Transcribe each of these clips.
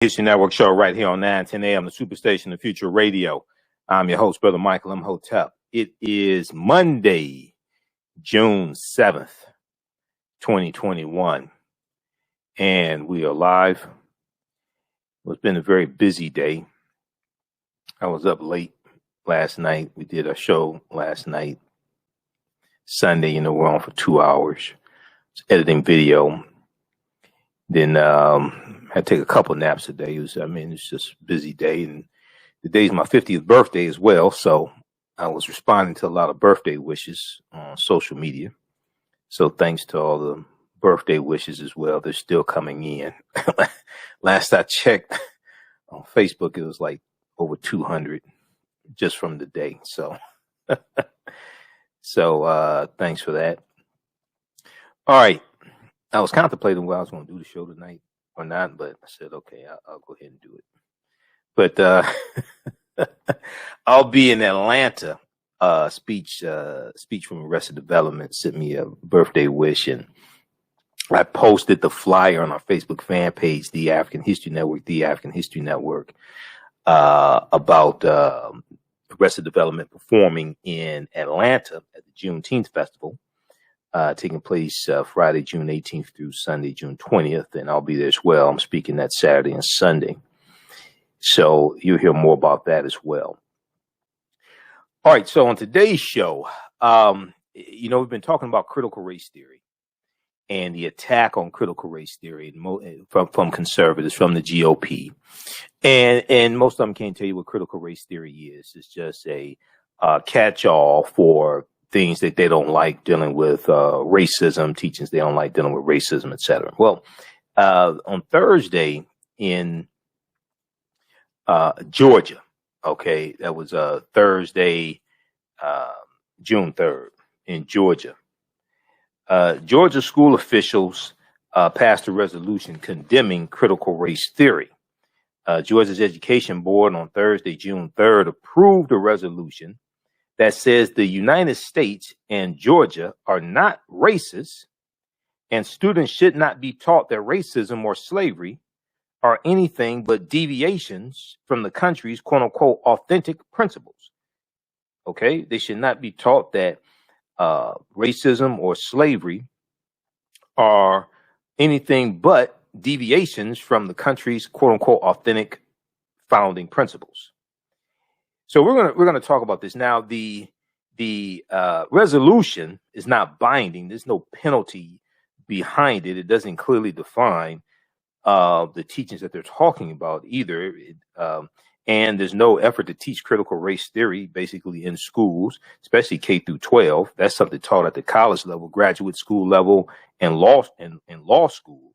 History Network show right here on 910 AM, the Superstation of Future Radio. I'm your host, Brother Michael Imhotep. It is Monday, June 7th, 2021, and we are live. It's been a very busy day. I was up late last night. We did a show last night. Sunday, we're on for 2 hours. It's editing video. Then I had to take a couple naps today. It's just a busy day. And today's my 50th birthday as well. So I was responding to a lot of birthday wishes on social media. So thanks to all the birthday wishes as well. They're still coming in. Last I checked on Facebook, it was like over 200 just from the day. So, thanks for that. All right. I was contemplating whether I was going to do the show tonight or not, but I said, okay, I'll go ahead and do it. But I'll be in Atlanta. Speech from Arrested Development sent me a birthday wish, and I posted the flyer on our Facebook fan page, The African History Network, The African History Network, about Arrested Development performing in Atlanta at the Juneteenth Festival. Taking place Friday, June 18th through Sunday, June 20th, and I'll be there as well. I'm speaking that Saturday and Sunday. So you'll hear more about that as well. All right, so on today's show, we've been talking about critical race theory and the attack on critical race theory from conservatives, from the GOP. And most of them can't tell you what critical race theory is. It's just a catch-all for things that they don't like dealing with racism, teachings they don't like dealing with racism, etc. Well, on Thursday in Georgia, okay, that was Thursday, June 3rd in Georgia. Georgia school officials passed a resolution condemning critical race theory. Georgia's Education Board on Thursday, June 3rd, approved a resolution that says the United States and Georgia are not racist, and students should not be taught that racism or slavery are anything but deviations from the country's quote unquote authentic principles. Okay, they should not be taught that racism or slavery are anything but deviations from the country's quote unquote authentic founding principles. So we're gonna talk about this now. The resolution is not binding. There's no penalty behind it. It doesn't clearly define the teachings that they're talking about either. And there's no effort to teach critical race theory basically in schools, especially K through 12. That's something taught at the college level, graduate school level, and law schools.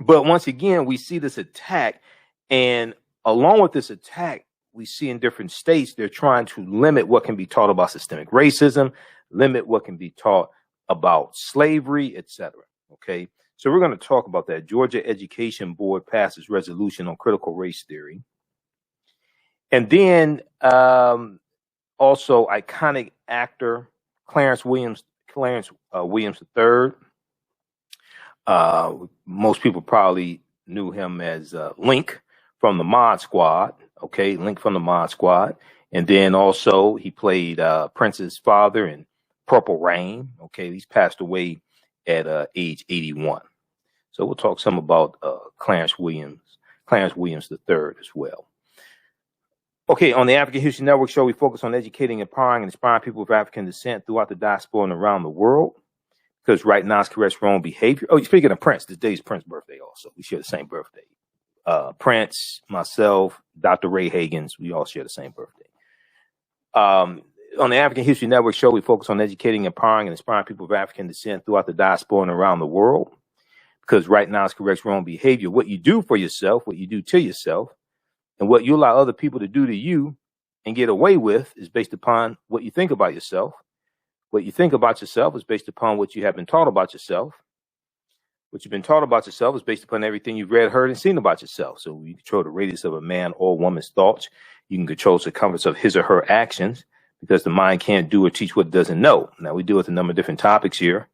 But once again, we see this attack, and along with this attack, we see in different states, they're trying to limit what can be taught about systemic racism, limit what can be taught about slavery, etc. Okay, so we're going to talk about that. Georgia Education Board passes resolution on critical race theory. And then also iconic actor Clarence Williams III. Most people probably knew him as Link from the Mod Squad. Okay, Link from the Mod Squad. And then also he played Prince's father in Purple Rain. Okay, he's passed away at age 81. So we'll talk some about Clarence Williams III as well. Okay, on the African History Network show, we focus on educating, empowering, and inspiring people of African descent throughout the diaspora and around the world. Because right now it's corrects wrong behavior. Oh, speaking of Prince, today's Prince's birthday also. We share the same birthday. Prince, myself, Dr. Ray Hagins, we all share the same birthday. On the African History Network show, we focus on educating, empowering, and inspiring people of African descent throughout the diaspora and around the world. Because right now it's corrects wrong behavior. What you do for yourself, what you do to yourself, and what you allow other people to do to you and get away with is based upon what you think about yourself. What you think about yourself is based upon what you have been taught about yourself. What you've been taught about yourself is based upon everything you've read, heard, and seen about yourself. So you control the radius of a man or woman's thoughts. You can control the circumference of his or her actions, because the mind can't do or teach what it doesn't know. Now, we deal with a number of different topics here.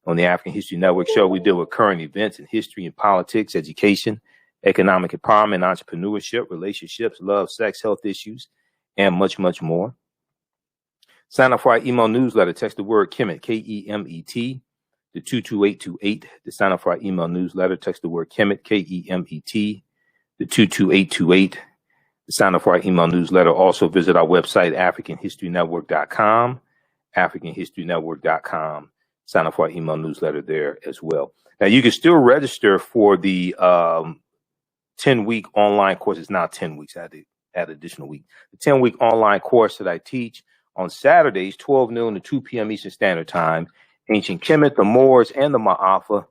On the African History Network show, we deal with current events in history and politics, education, economic empowerment, entrepreneurship, relationships, love, sex, health issues, and much, much more. Sign up for our email newsletter. Text the word Kemet, K-E-M-E-T, to 22828 to sign up for our email newsletter. Text the word Kemet, K-E-M-E-T, to 22828 to sign up for our email newsletter. Also visit our website, AfricanHistoryNetwork.com, AfricanHistoryNetwork.com. Sign up for our email newsletter there as well. Now, you can still register for the 10-week online course. It's now 10 weeks. I had to add additional week. The 10-week online course that I teach on Saturdays, 12 noon to 2 p.m. Eastern Standard Time. Ancient Kemet, the Moors, and the Ma'afa,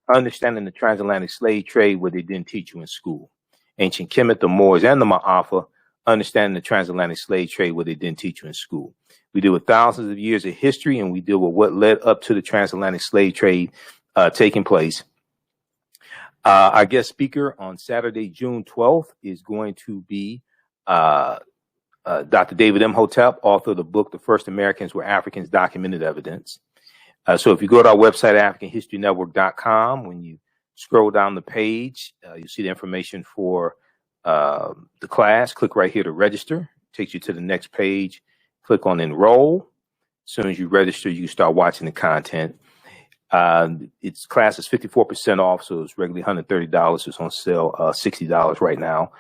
understanding the transatlantic slave trade, what they didn't teach you in school. Ancient Kemet, the Moors, and the Ma'afa, understanding the transatlantic slave trade, what they didn't teach you in school. We deal with thousands of years of history, and we deal with what led up to the transatlantic slave trade taking place. Our guest speaker on Saturday, June 12th, is going to be Dr. David Imhotep, author of the book, The First Americans Were Africans, Documented Evidence. So if you go to our website, AfricanHistoryNetwork.com, when you scroll down the page, you'll see the information for the class. Click right here to register. It takes you to the next page. Click on Enroll. As soon as you register, you can start watching the content. Its class is 54% off, so it's regularly $130. It's on sale $60 right now.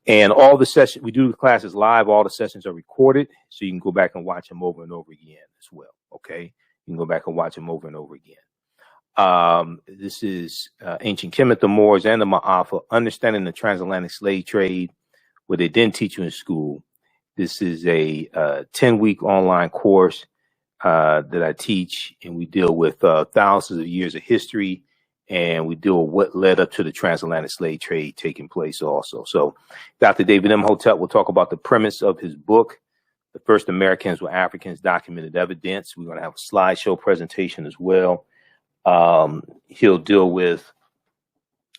And all the sessions, we do the classes live. All the sessions are recorded, so you can go back and watch them over and over again as well. Okay, you can go back and watch them over and over again. This is Ancient Kemet, the Moors, and the Ma'afa, understanding the transatlantic slave trade, what they didn't teach you in school. This is a 10-week online course that I teach, and we deal with thousands of years of history, and we deal with what led up to the transatlantic slave trade taking place also. So Dr. David Imhotep will talk about the premise of his book, The First Americans Were Africans, Documented Evidence. We're going to have a slideshow presentation as well. He'll deal with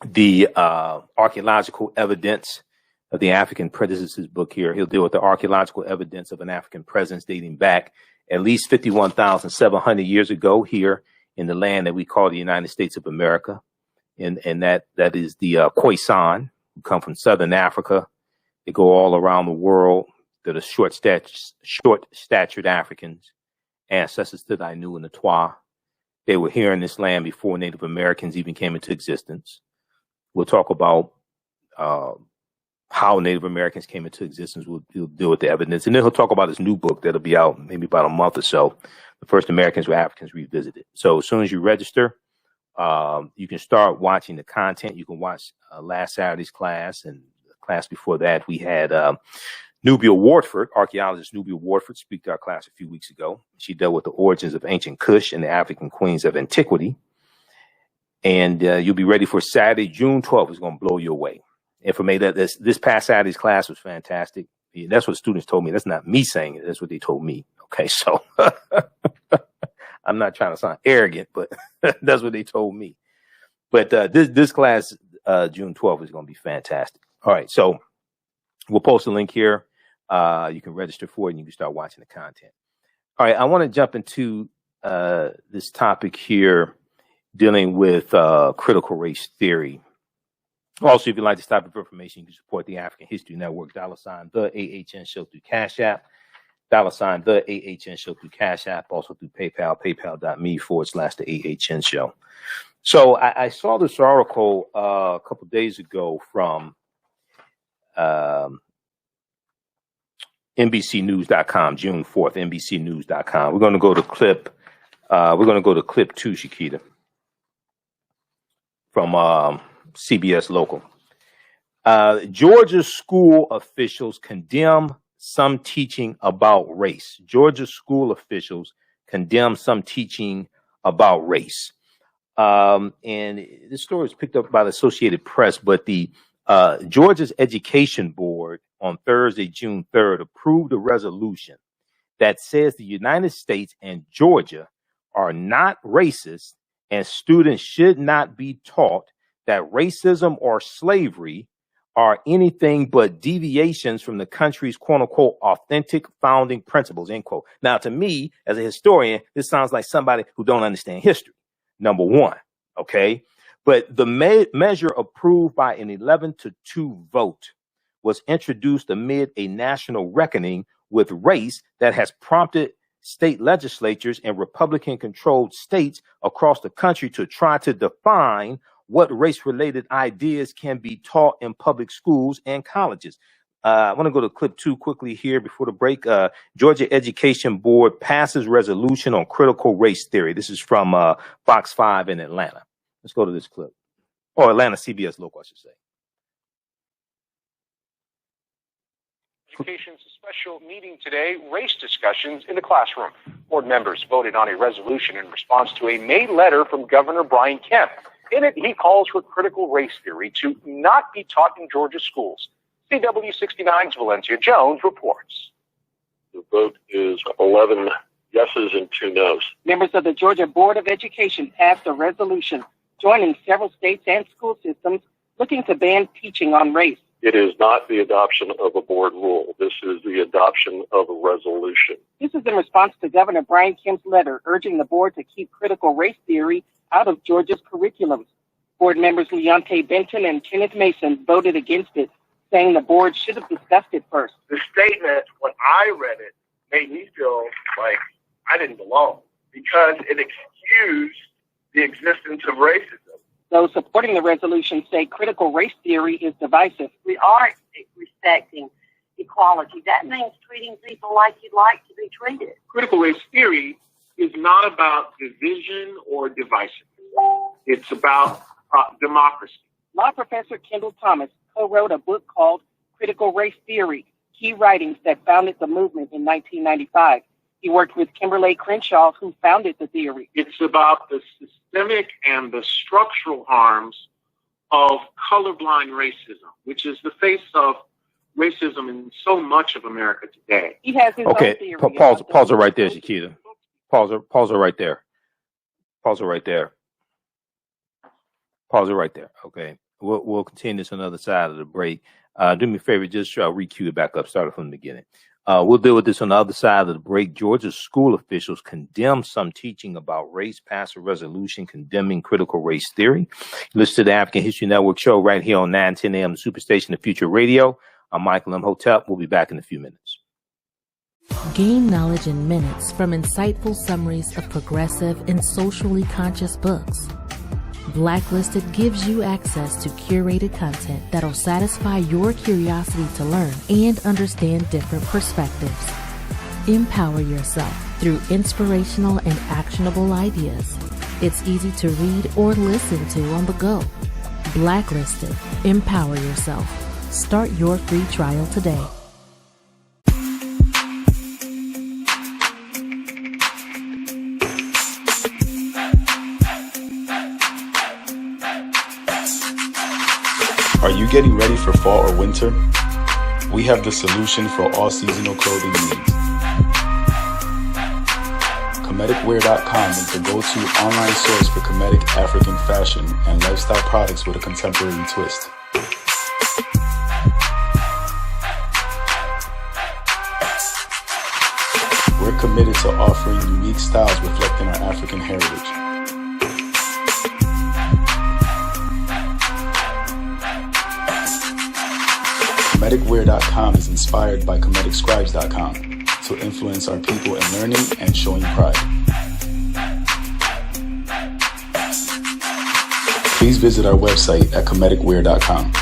the archaeological evidence of the African presence. His book here. He'll deal with the archaeological evidence of an African presence dating back at least 51,700 years ago here in the land that we call the United States of America. And that is the Khoisan, who come from Southern Africa. They go all around the world. They're the short-statured Africans, ancestors to the Ainu and the Twa. They were here in this land before Native Americans even came into existence. We'll talk about how Native Americans came into existence. We'll deal with the evidence. And then he'll talk about his new book that'll be out maybe about a month or so, The First Americans Were Africans Revisited. So as soon as you register, you can start watching the content. You can watch last Saturday's class, and the class before that. We had Nubia Wardford, archaeologist Nubia Wardford, speak to our class a few weeks ago. She dealt with the origins of ancient Kush and the African queens of antiquity. And you'll be ready for Saturday, June 12th. It's going to blow you away. And for me, this past Saturday's class was fantastic. That's what students told me. That's not me saying it. That's what they told me. Okay, so I'm not trying to sound arrogant, but that's what they told me. But this class, June 12th, is going to be fantastic. All right, so we'll post a link here. You can register for it, and you can start watching the content. All right, I want to jump into this topic here, dealing with critical race theory. Also, if you'd like to stop for information, you can support the African History Network, $ the AHN Show through Cash App, $ the AHN Show through Cash App, also through PayPal, paypal.me/the AHN Show. So I saw this article a couple days ago from NBCnews.com, June 4th, NBCnews.com. We're going to go to clip 2, Shakita, from CBS Local. Georgia school officials condemn some teaching about race. Georgia school officials condemn some teaching about race. And this story was picked up by the Associated Press, but the Georgia's Education Board on Thursday, June 3rd, approved a resolution that says the United States and Georgia are not racist, and students should not be taught that racism or slavery are anything but deviations from the country's quote-unquote authentic founding principles, end quote. Now, to me, as a historian, this sounds like somebody who don't understand history, number one, okay? But the measure approved by an 11-2 vote was introduced amid a national reckoning with race that has prompted state legislatures in Republican-controlled states across the country to try to define what race-related ideas can be taught in public schools and colleges. I want to go to clip 2 quickly here before the break. Georgia Education Board passes resolution on critical race theory. This is from Fox 5 in Atlanta. Let's go to this clip. Or Atlanta CBS Local, I should say. Education's special meeting today, race discussions in the classroom. Board members voted on a resolution in response to a May letter from Governor Brian Kemp. In it, he calls for critical race theory to not be taught in Georgia schools. CW69's Valencia Jones reports. The vote is 11 yeses and 2 noes. Members of the Georgia Board of Education passed a resolution joining several states and school systems looking to ban teaching on race. It is not the adoption of a board rule. This is the adoption of a resolution. This is in response to Governor Brian Kemp's letter urging the board to keep critical race theory out of Georgia's curriculums. Board members Leonte Benton and Kenneth Mason voted against it, saying the board should have discussed it first. The statement, when I read it, made me feel like I didn't belong because it excused the existence of racism. Those supporting the resolution say critical race theory is divisive. We are respecting equality. That means treating people like you'd like to be treated. Critical race theory is not about division or divisiveness. It's about democracy. Law professor Kendall Thomas co-wrote a book called Critical Race Theory, Key Writings That Founded the Movement in 1995. He worked with Kimberly Crenshaw, who founded the theory. It's about the systemic and the structural harms of colorblind racism, which is the face of racism in so much of America today. He has his own theory. Pause it right there, Shakita. Pause it right there. Pause it right there. Pause it right there. Okay. We'll continue this on the other side of the break. Do me a favor, just re-cue it back up, start from the beginning. We'll deal with this on the other side of the break. Georgia's school officials condemn some teaching about race, pass a resolution condemning critical race theory. Listen to the African History Network show right here on 910 AM Superstation, The Future Radio. I'm Michael Imhotep. We'll be back in a few minutes. Gain knowledge in minutes from insightful summaries of progressive and socially conscious books. Blacklisted gives you access to curated content that'll satisfy your curiosity to learn and understand different perspectives. Empower yourself through inspirational and actionable ideas. It's easy to read or listen to on the go. Blacklisted. Empower yourself. Start your free trial today. Are you getting ready for fall or winter? We have the solution for all seasonal clothing needs. Comedicwear.com is the go-to online source for Comedic African fashion and lifestyle products with a contemporary twist. We're committed to offering unique styles reflecting our African heritage. Comedicwear.com is inspired by ComedicScribes.com to influence our people in learning and showing pride. Please visit our website at ComedicWear.com.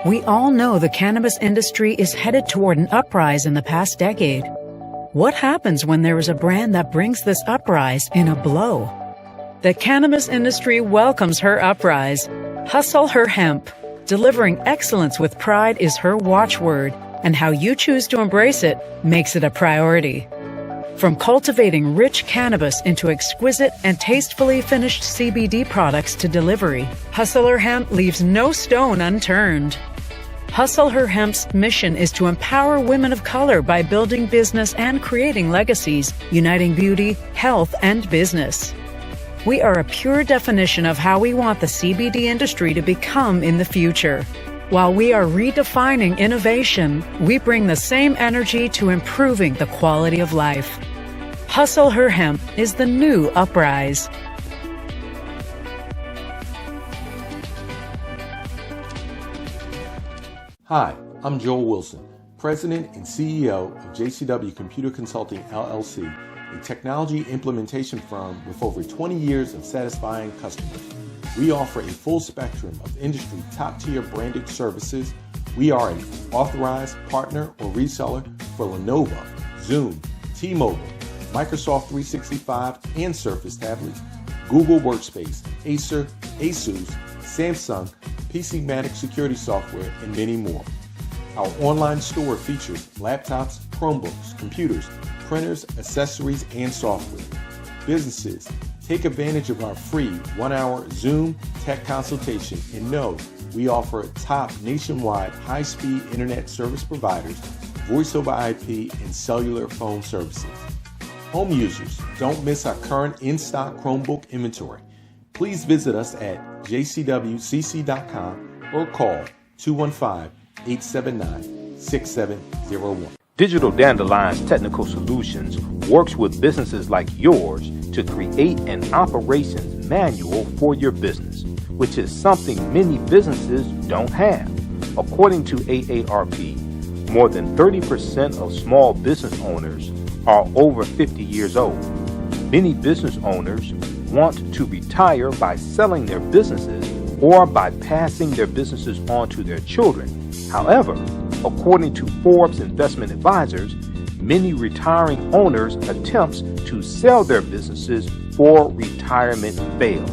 We all know the cannabis industry is headed toward an uprise in the past decade. What happens when there is a brand that brings this uprise in a blow? The cannabis industry welcomes her uprise. Hustle her hemp. Delivering excellence with pride is her watchword, and how you choose to embrace it makes it a priority. From cultivating rich cannabis into exquisite and tastefully finished CBD products to delivery, Hustle Her Hemp leaves no stone unturned. Hustle Her Hemp's mission is to empower women of color by building business and creating legacies, uniting beauty, health, and business. We are a pure definition of how we want the CBD industry to become in the future. While we are redefining innovation, we bring the same energy to improving the quality of life. Hustle Her Hemp is the new uprise. Hi, I'm Joel Wilson, President and CEO of JCW Computer Consulting LLC, a technology implementation firm with over 20 years of satisfying customers. We offer a full spectrum of industry top-tier branded services. We are an authorized partner or reseller for Lenovo, Zoom, T-Mobile, Microsoft 365 and Surface tablets, Google Workspace, Acer, Asus, Samsung, PCmatic security software, and many more. Our online store features laptops, Chromebooks, computers, printers, accessories, and software. Businesses, take advantage of our free 1-hour Zoom tech consultation and know we offer top nationwide high-speed internet service providers, voice over IP, and cellular phone services. Home users, don't miss our current in-stock Chromebook inventory. Please visit us at jcwcc.com or call 215-879-6701. Digital Dandelion's Technical Solutions works with businesses like yours to create an operations manual for your business, which is something many businesses don't have. According to AARP, more than 30% of small business owners are over 50 years old. Many business owners want to retire by selling their businesses or by passing their businesses on to their children. However, according to Forbes Investment Advisors, many retiring owners' attempts to sell their businesses for retirement fail.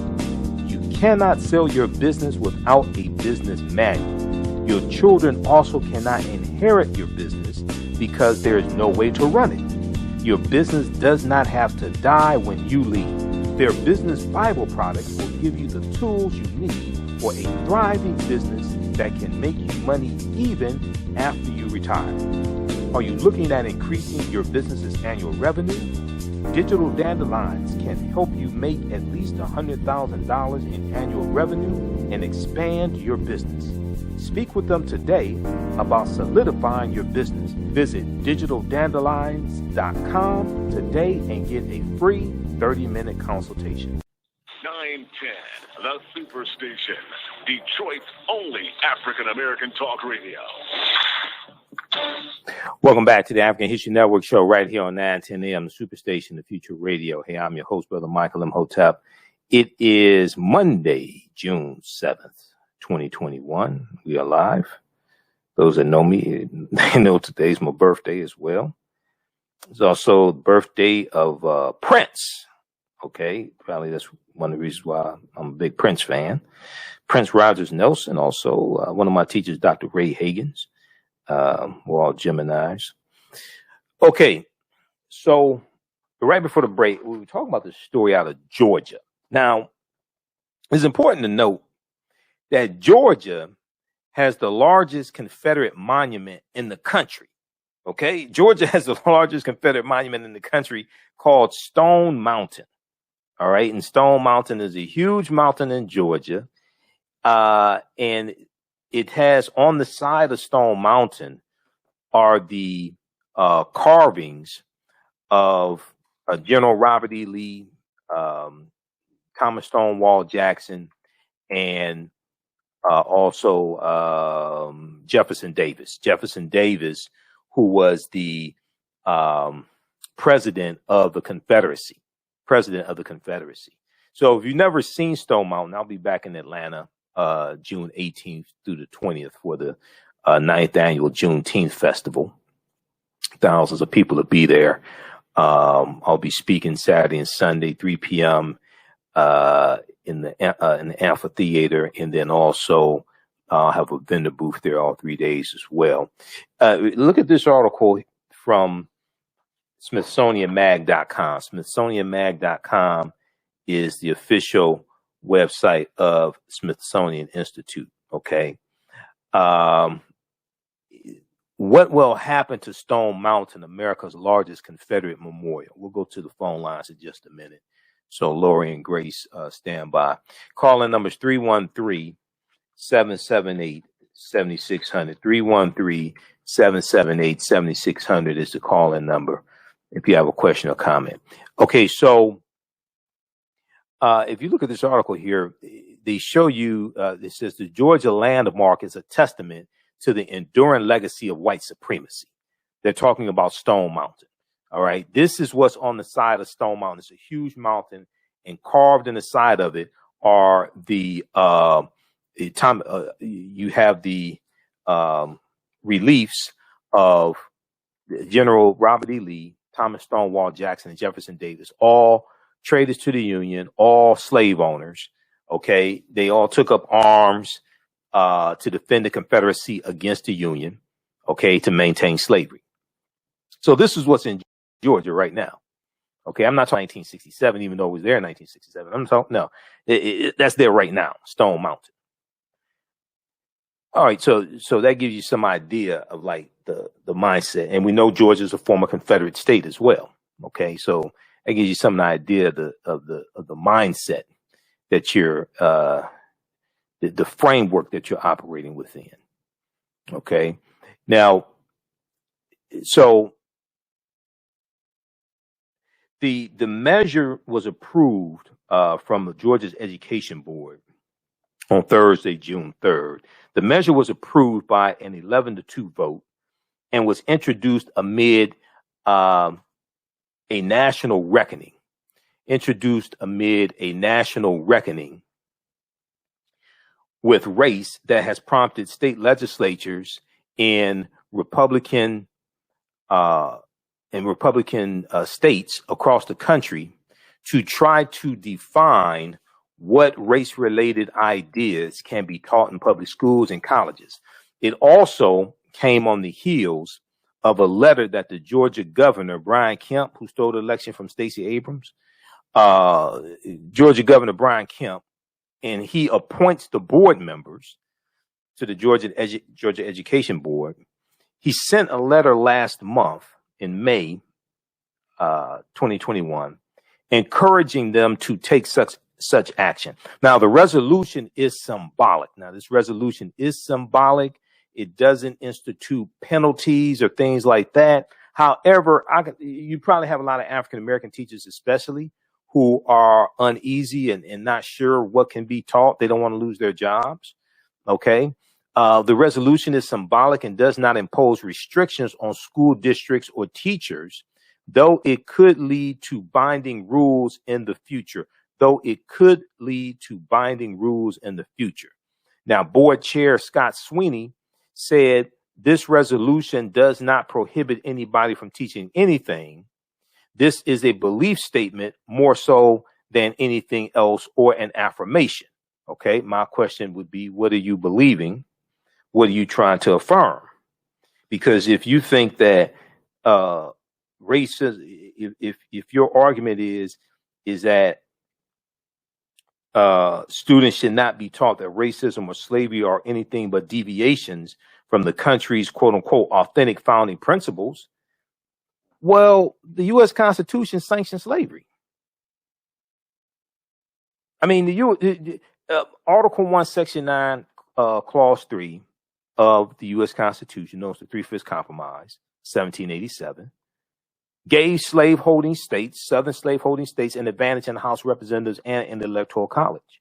You cannot sell your business without a business manual. Your children also cannot inherit your business because there is no way to run it. Your business does not have to die when you leave. Their business Bible products will give you the tools you need for a thriving business that can make you money even after you retire. Are you looking at increasing your business's annual revenue? Digital Dandelions can help you make at least $100,000 in annual revenue and expand your business. Speak with them today about solidifying your business. Visit digitaldandelions.com today and get a free 30-minute consultation. 910, the Superstation, Detroit's only African-American talk radio. Welcome back to the African History Network show right here on 910 AM, the Superstation, the Future Radio. Hey, I'm your host, Brother Michael Imhotep. It is Monday, June 7th, 2021. We are live. Those that know me, they know today's my birthday as well. It's also the birthday of Prince. Okay, probably that's one of the reasons why I'm a big Prince fan. Prince Rogers Nelson, also one of my teachers, Dr. Ray Hagins. We're all Geminis. Okay, so right before the break, we were talking about the story out of Georgia. Now, it's important to note that Georgia has the largest Confederate monument in the country. Okay, Georgia has the largest Confederate monument in the country called Stone Mountain. All right, and Stone Mountain is a huge mountain in Georgia, and it has on the side of Stone Mountain are the carvings of General Robert E. Lee, Thomas Stonewall Jackson, and also Jefferson Davis. Jefferson Davis, who was the president of the Confederacy. So if you've never seen Stone Mountain, I'll be back in Atlanta June 18th through the 20th for the 9th annual Juneteenth Festival. Thousands of people will be there. I'll be speaking Saturday and Sunday, 3 p.m. In the amphitheater, and then also have a vendor booth there all 3 days as well. Look at this article from SmithsonianMag.com. SmithsonianMag.com is the official website of Smithsonian Institute. Okay. What will happen to Stone Mountain, America's largest Confederate memorial? We'll go to the phone lines in just a minute. So Lori and Grace, stand by. Call-in number is 313-778-7600. 313-778-7600 is the call-in number. if you have a question or comment. Okay, so if you look at this article here, they show you, it says the Georgia landmark is a testament to the enduring legacy of white supremacy. They're talking about Stone Mountain. All right, this is what's on the side of Stone Mountain. It's a huge mountain, and carved in the side of it are you have the reliefs of General Robert E. Lee, Thomas Stonewall Jackson, and Jefferson Davis, all traitors to the Union, all slave owners. Okay, they all took up arms to defend the Confederacy against the Union, okay, to maintain slavery. So this is what's in Georgia right now. Okay, I'm not talking 1967, even though it was there in 1967. I'm talking, no, that's there right now, Stone Mountain. All right, so that gives you some idea of like the mindset, and we know Georgia is a former Confederate state as well. Okay, so that gives you some idea of the mindset that you're the framework that you're operating within. Okay, now so the measure was approved from Georgia's Education Board on Thursday, June 3rd. The measure was approved by an 11-2 vote and was introduced amid a national reckoning. With race that has prompted state legislatures in Republican states across the country to try to define what race-related ideas can be taught in public schools and colleges. It also came on the heels of a letter that the Georgia governor, Brian Kemp, who stole the election from Stacey Abrams, Georgia Governor Brian Kemp, and he appoints the board members to the Georgia Education Board. He sent a letter last month in May 2021, encouraging them to take such action. Now, the resolution is symbolic. It doesn't institute penalties or things like that. However, you probably have a lot of African-American teachers, especially, who are uneasy and not sure what can be taught. They don't want to lose their jobs. Okay. The resolution is symbolic and does not impose restrictions on school districts or teachers, though it could lead to binding rules in the future. Now, board chair Scott Sweeney said this resolution does not prohibit anybody from teaching anything. This is a belief statement more so than anything else, or an affirmation. Okay, my question would be, what are you believing? What are you trying to affirm? Because if you think that racism, if your argument is that students should not be taught that racism or slavery are anything but deviations from the country's quote unquote authentic founding principles, well, the U.S. Constitution sanctions slavery. I mean, Article 1, Section 9, Clause 3 of the U.S. Constitution, known as the 3/5 Compromise, 1787, gave slaveholding states, Southern slaveholding states, an advantage in the House of Representatives and in the Electoral College.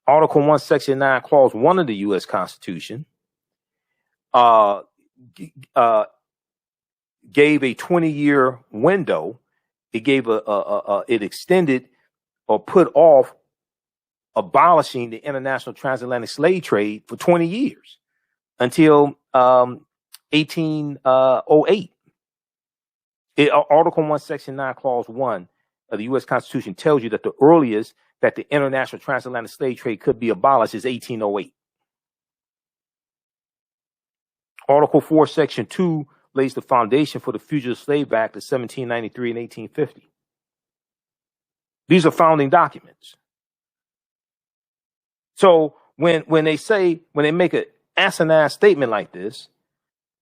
Article 1, Section 9, Clause 1 of the U.S. Constitution gave a 20-year window. It gave it extended or put off abolishing the international transatlantic slave trade for 20 years until 1808. Article 1, Section 9, Clause 1 of the U.S. Constitution tells you that the earliest that the international transatlantic slave trade could be abolished is 1808. Article 4, Section 2 lays the foundation for the Fugitive Slave Act of 1793 and 1850. These are founding documents. So when they make an asinine statement like this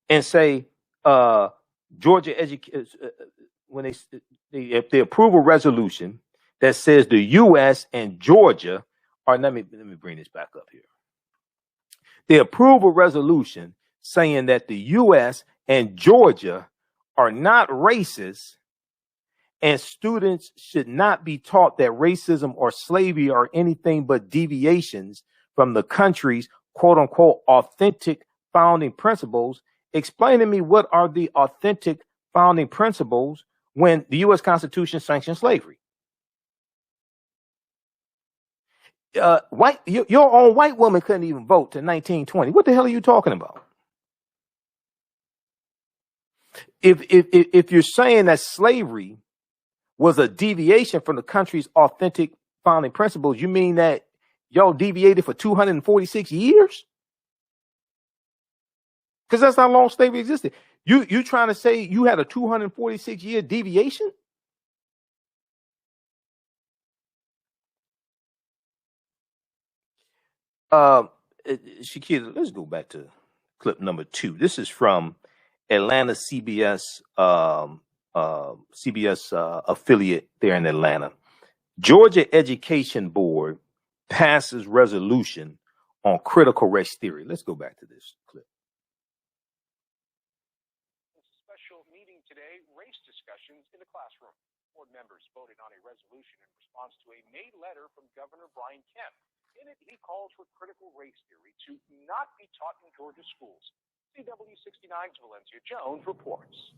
and say Georgia when they approve a resolution that says the U.S. and Georgia are, let me bring this back up here. They approve a resolution saying that the U.S. and Georgia are not racist and students should not be taught that racism or slavery are anything but deviations from the country's quote unquote authentic founding principles. Explain to me, what are the authentic founding principles when the U.S. Constitution sanctions slavery? Your own white woman couldn't even vote to 1920. What the hell are you talking about? If you're saying that slavery was a deviation from the country's authentic founding principles, you mean that y'all deviated for 246 years? Because that's how long slavery existed. You trying to say you had a 246-year deviation? Shakira, let's go back to clip number 2. This is from Atlanta CBS affiliate there in Atlanta. Georgia Education Board passes resolution on critical race theory. Let's go back to this clip. Special meeting today, race discussions in the classroom. Board members voted on a resolution in response to a May letter from Governor Brian Kemp. In it, he calls for critical race theory to not be taught in Georgia schools. CW69's Valencia Jones reports.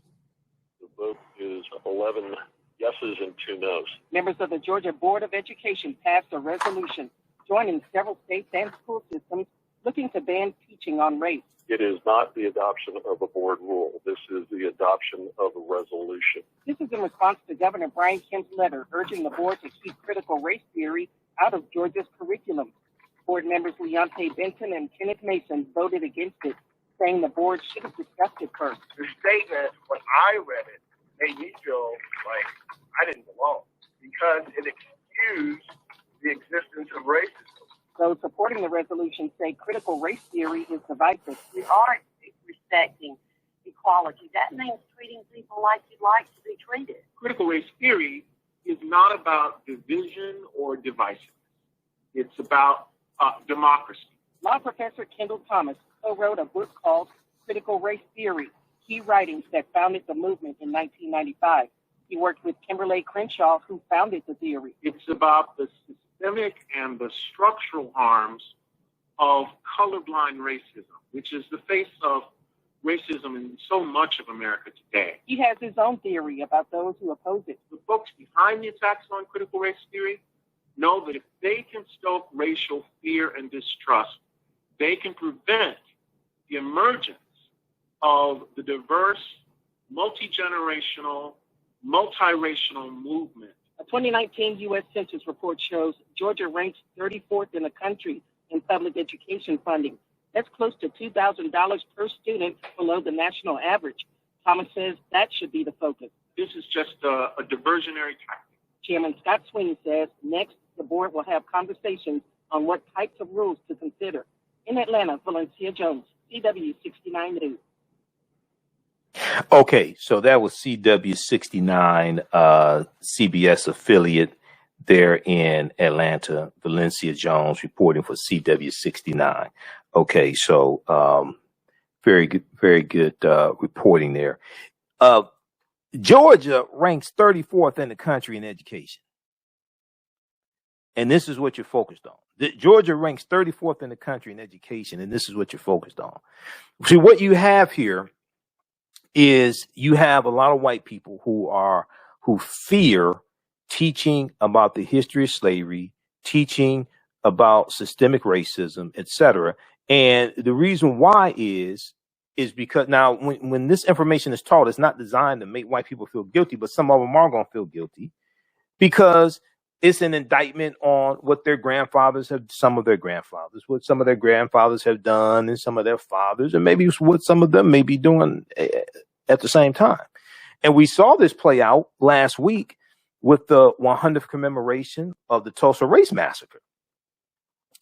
The vote is 11 yeses and 2 noes. Members of the Georgia Board of Education passed a resolution joining several states and school systems looking to ban teaching on race. It is not the adoption of a board rule. This is the adoption of a resolution. This is in response to Governor Brian Kemp's letter urging the board to keep critical race theory out of Georgia's curriculum. Board members Leontay Benton and Kenneth Mason voted against it, saying the board should have discussed it first. The statement, when I read it, made me feel like I didn't belong because it excused the existence of racism. Those supporting the resolution say critical race theory is divisive. We are respecting equality. That means treating people like you'd like to be treated. Critical race theory is not about division or divisiveness. It's about democracy. Law professor Kendall Thomas co-wrote a book called Critical Race Theory, Key Writings That Founded the Movement in 1995. He worked with Kimberly Crenshaw, who founded the theory. It's about the systemic and the structural harms of colorblind racism, which is the face of racism in so much of America today. He has his own theory about those who oppose it. The folks behind the attacks on critical race theory know that if they can stoke racial fear and distrust, they can prevent the emergence of the diverse, multi-generational, multiracial movement. A 2019 U.S. Census report shows Georgia ranks 34th in the country in public education funding. That's close to $2,000 per student below the national average. Thomas says that should be the focus. This is just a diversionary tactic. Chairman Scott Sweeney says next the board will have conversations on what types of rules to consider. In Atlanta, Valencia Jones, CW69 News. Okay, so that was CW69, CBS affiliate there in Atlanta, Valencia Jones reporting for CW69. Okay, so very good reporting there. Georgia ranks 34th in the country in education. And this is what you're focused on. Georgia ranks 34th in the country in education, and this is what you're focused on. See, what you have here is you have a lot of white people who fear teaching about the history of slavery, teaching about systemic racism, etc. And the reason why is because now when this information is taught, it's not designed to make white people feel guilty, but some of them are going to feel guilty because it's an indictment on what their grandfathers have, what some of their grandfathers have done, and some of their fathers, and maybe what some of them may be doing at the same time. And we saw this play out last week with the 100th commemoration of the Tulsa Race Massacre.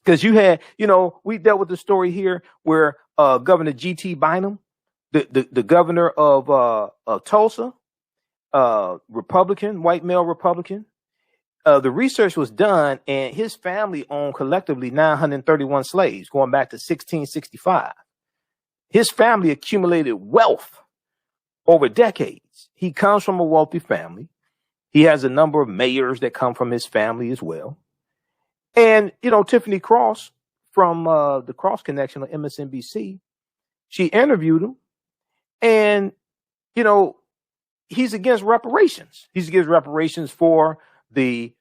Because you had, we dealt with the story here where Governor G.T. Bynum, the governor of Tulsa, Republican, white male Republican, the research was done, and his family owned collectively 931 slaves going back to 1665. His family accumulated wealth over decades. He comes from a wealthy family. He has a number of mayors that come from his family as well. And, you know, Tiffany Cross from the Cross Connection on MSNBC, she interviewed him. And, you know, he's against reparations. He's against reparations for the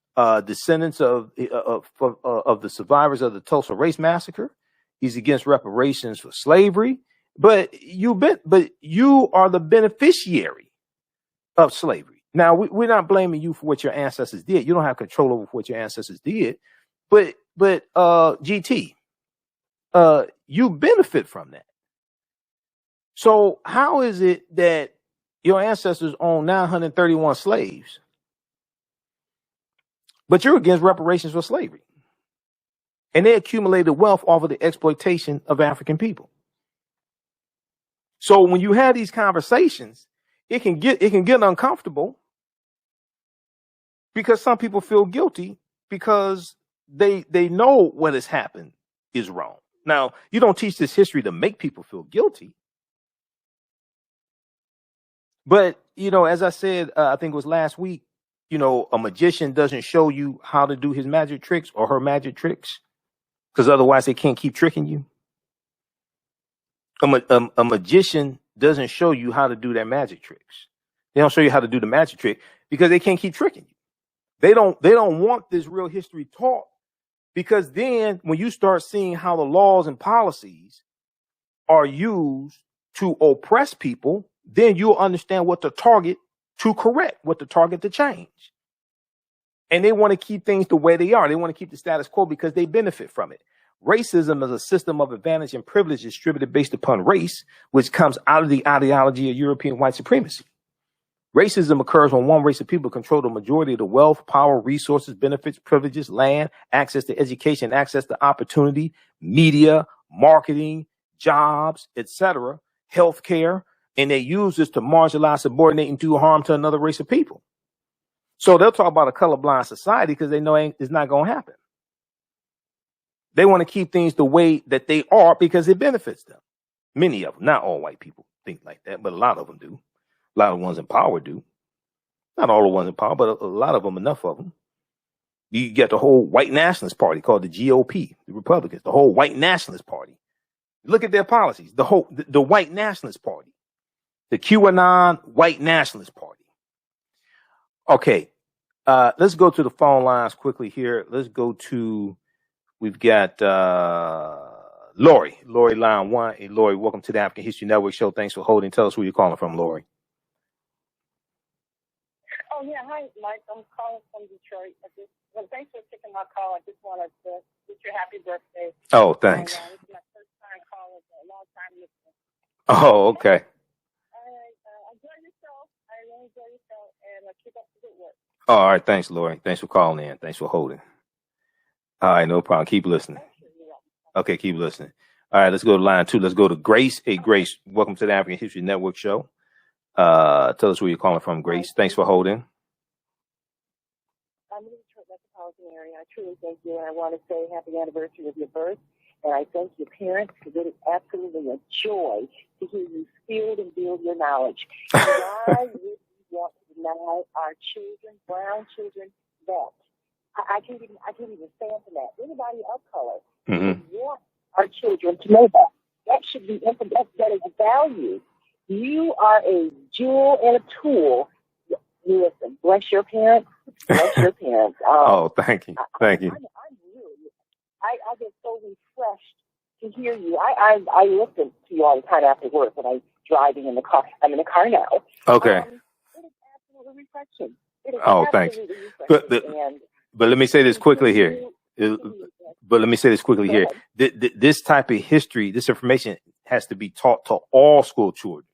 descendants of the survivors of the Tulsa Race Massacre. He's against reparations for slavery. But you are the beneficiary of slavery. Now, we're not blaming you for what your ancestors did. You don't have control over what your ancestors did. But GT, you benefit from that. So how is it that your ancestors owned 931 slaves, but you're against reparations for slavery? And they accumulated wealth off of the exploitation of African people. So when you have these conversations, it can get uncomfortable because some people feel guilty because they know what has happened is wrong. Now, you don't teach this history to make people feel guilty. But, you know, as I said, I think it was last week, you know, a magician doesn't show you how to do his magic tricks or her magic tricks because otherwise they can't keep tricking you. A magician doesn't show you how to do their magic tricks. They don't show you how to do the magic trick because they can't keep tricking you. They don't want this real history taught, because then when you start seeing how the laws and policies are used to oppress people, then you'll understand what to target to correct, what to target to change. And they want to keep things the way they are. They want to keep the status quo because they benefit from it. Racism is a system of advantage and privilege distributed based upon race, which comes out of the ideology of European white supremacy. Racism occurs when one race of people control the majority of the wealth, power, resources, benefits, privileges, land, access to education, access to opportunity, media, marketing, jobs, etc., healthcare, and they use this to marginalize, subordinate, and do harm to another race of people. So they'll talk about a colorblind society because they know it's not going to happen. They want to keep things the way that they are because it benefits them. Many of them, not all white people think like that, but a lot of them do. A lot of the ones in power do. Not all the ones in power, but a lot of them, enough of them. You get the whole white nationalist party called the GOP, the Republicans, the whole white nationalist party. Look at their policies. The white nationalist party, the QAnon white nationalist party. Okay. Let's go to the phone lines quickly here. Let's go to, we've got Lori, line 1. Hey, Lori, welcome to the African History Network show. Thanks for holding. Tell us where you're calling from, Lori. Oh, yeah. Hi, Mike. I'm calling from Detroit. Thanks for taking my call. I just wanted to wish you a happy birthday. Oh, thanks. And, this is my first time calling, a long time listener. Oh, okay. All right. Enjoy your show. I really enjoy your show, and keep up the good work. Oh, all right. Thanks, Lori. Thanks for calling in. Thanks for holding. All right. No problem. Keep listening. Okay. Keep listening. All right. Let's go to line 2. Let's go to Grace. Hey, Grace, welcome to the African History Network show. Tell us where you're calling from, Grace. Thanks for holding. I'm in the Detroit metropolitan area. I truly thank you, and I want to say happy anniversary of your birth. And I thank your parents because it is absolutely a joy to hear you spill and build your knowledge. Why would we want to deny our children, brown children, that? I can't even stand for that. Anybody of color would want our children to know that. That should be that is value. You are a jewel and a tool. Listen, bless your parents. Bless your parents. Oh, thank you. Thank you. I get so refreshed to hear you. I listen to you all the time after work when I'm driving in the car. I'm in the car now. Okay. It is absolutely refreshing. Thanks. But let me say this quickly here. This type of history, this information has to be taught to all school children,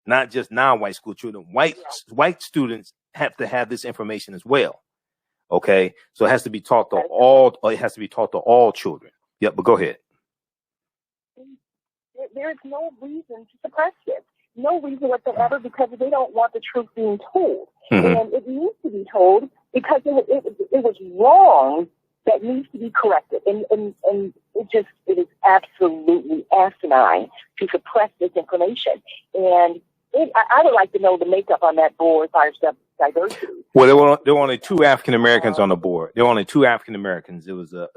not just non-white school children. White students have to have this information as well. Okay, so it has to be taught to all. It has to be taught to all children. Yep, but go ahead. There's no reason to suppress it. No reason whatsoever, because they don't want the truth being told, and it needs to be told because it was wrong. That needs to be corrected, and it is absolutely asinine to suppress this information. And I would like to know the makeup on that board as far as diversity. Well, there were only two African Americans on the board. There were only two African Americans. It was only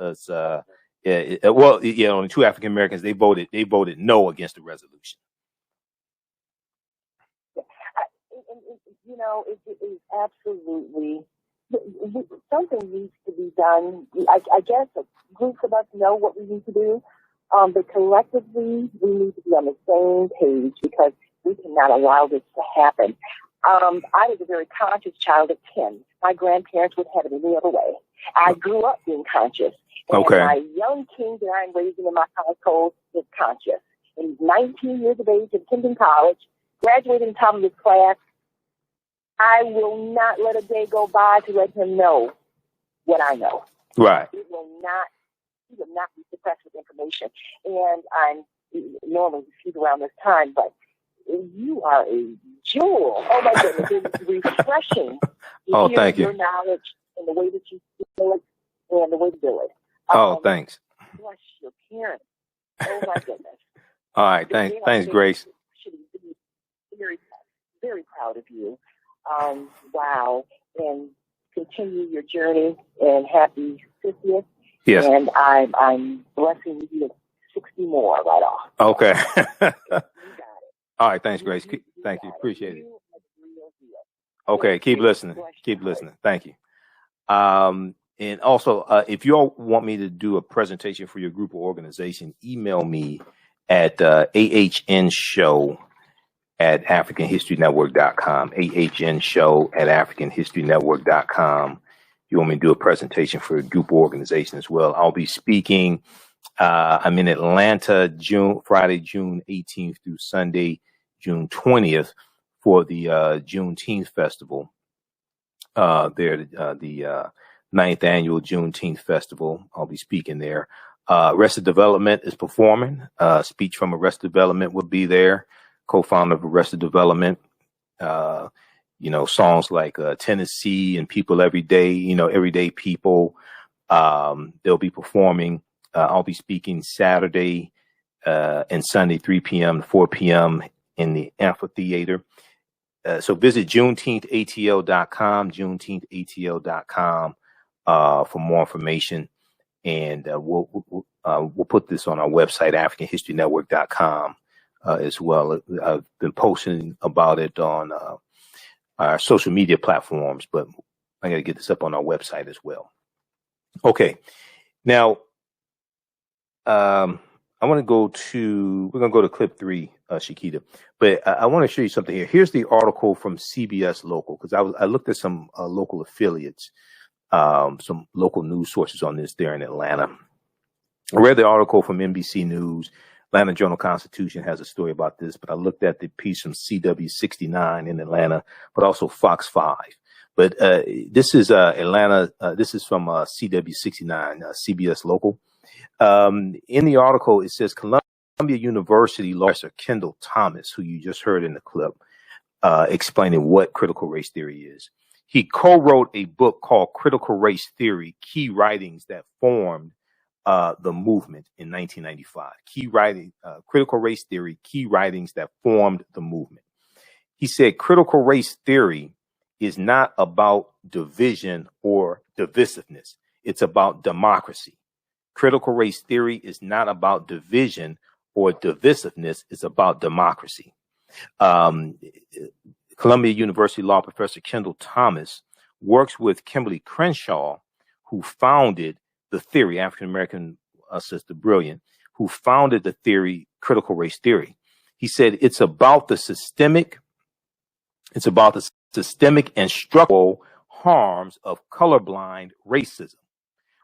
two African Americans. They voted no against the resolution. It is absolutely something needs to be done. I guess groups of us know what we need to do, but collectively we need to be on the same page because we cannot allow this to happen. I was a very conscious child at 10. My grandparents would have it any other way. I grew up being conscious. And my young king that I'm raising in my household is conscious. And he's 19 years of age, attending college, graduating top of his class. I will not let a day go by to let him know what I know. Right. He will not be suppressed with information. And I'm normally he's around this time, but you are a jewel. Oh my goodness, it's refreshing to hear thank you. Your knowledge and the way that you feel it and the way to do it. Thanks. Bless your parents. Oh my goodness. All right, thanks, Grace. Very, very proud of you. Wow. And continue your journey and happy 50th. Yes. And I'm blessing you with 60 more right off. Okay. You got it. All right, thanks, Grace. Thank you. Appreciate it. Okay, keep listening. Thank you. And also, if you all want me to do a presentation for your group or organization, email me at AHNShow@AfricanHistoryNetwork.com. AHNShow@AfricanHistoryNetwork.com. You want me to do a presentation for a group or organization as well. I'll be speaking. I'm in Atlanta, Friday, June 18th through Sunday, June 20th for the Juneteenth Festival. The 9th annual Juneteenth Festival. I'll be speaking there. Arrested Development is performing. Speech from Arrested Development will be there. Co-founder of Arrested Development. Songs like Tennessee and People Every Day, Everyday People. They'll be performing. I'll be speaking Saturday and Sunday, 3 p.m. to 4 p.m. in the amphitheater. So visit JuneteenthATL.com, JuneteenthATL.com for more information. And we'll put this on our website, AfricanHistoryNetwork.com, as well. I've been posting about it on our social media platforms, but I got to get this up on our website as well. Okay. Now, we're going to go to clip 3, Shakita, but I want to show you something here. Here's the article from CBS Local, because I looked at some local affiliates, some local news sources on this there in Atlanta. I read the article from NBC News. Atlanta Journal-Constitution has a story about this, but I looked at the piece from CW69 in Atlanta, but also Fox 5. But this is Atlanta. This is from CW69, CBS Local. In the article, it says Columbia University law professor Kendall Thomas, who you just heard in the clip, explaining what critical race theory is. He co-wrote a book called Critical Race Theory, Key Writings That Formed the Movement in 1995. Critical Race Theory, Key Writings That Formed the Movement. He said critical race theory is not about division or divisiveness. It's about democracy. Critical race theory is not about division or divisiveness. It's about democracy. Columbia University law professor Kendall Thomas works with Kimberly Crenshaw, who founded the theory, African-American sister, brilliant, who founded the theory, critical race theory. He said it's about the systemic and structural harms of colorblind racism,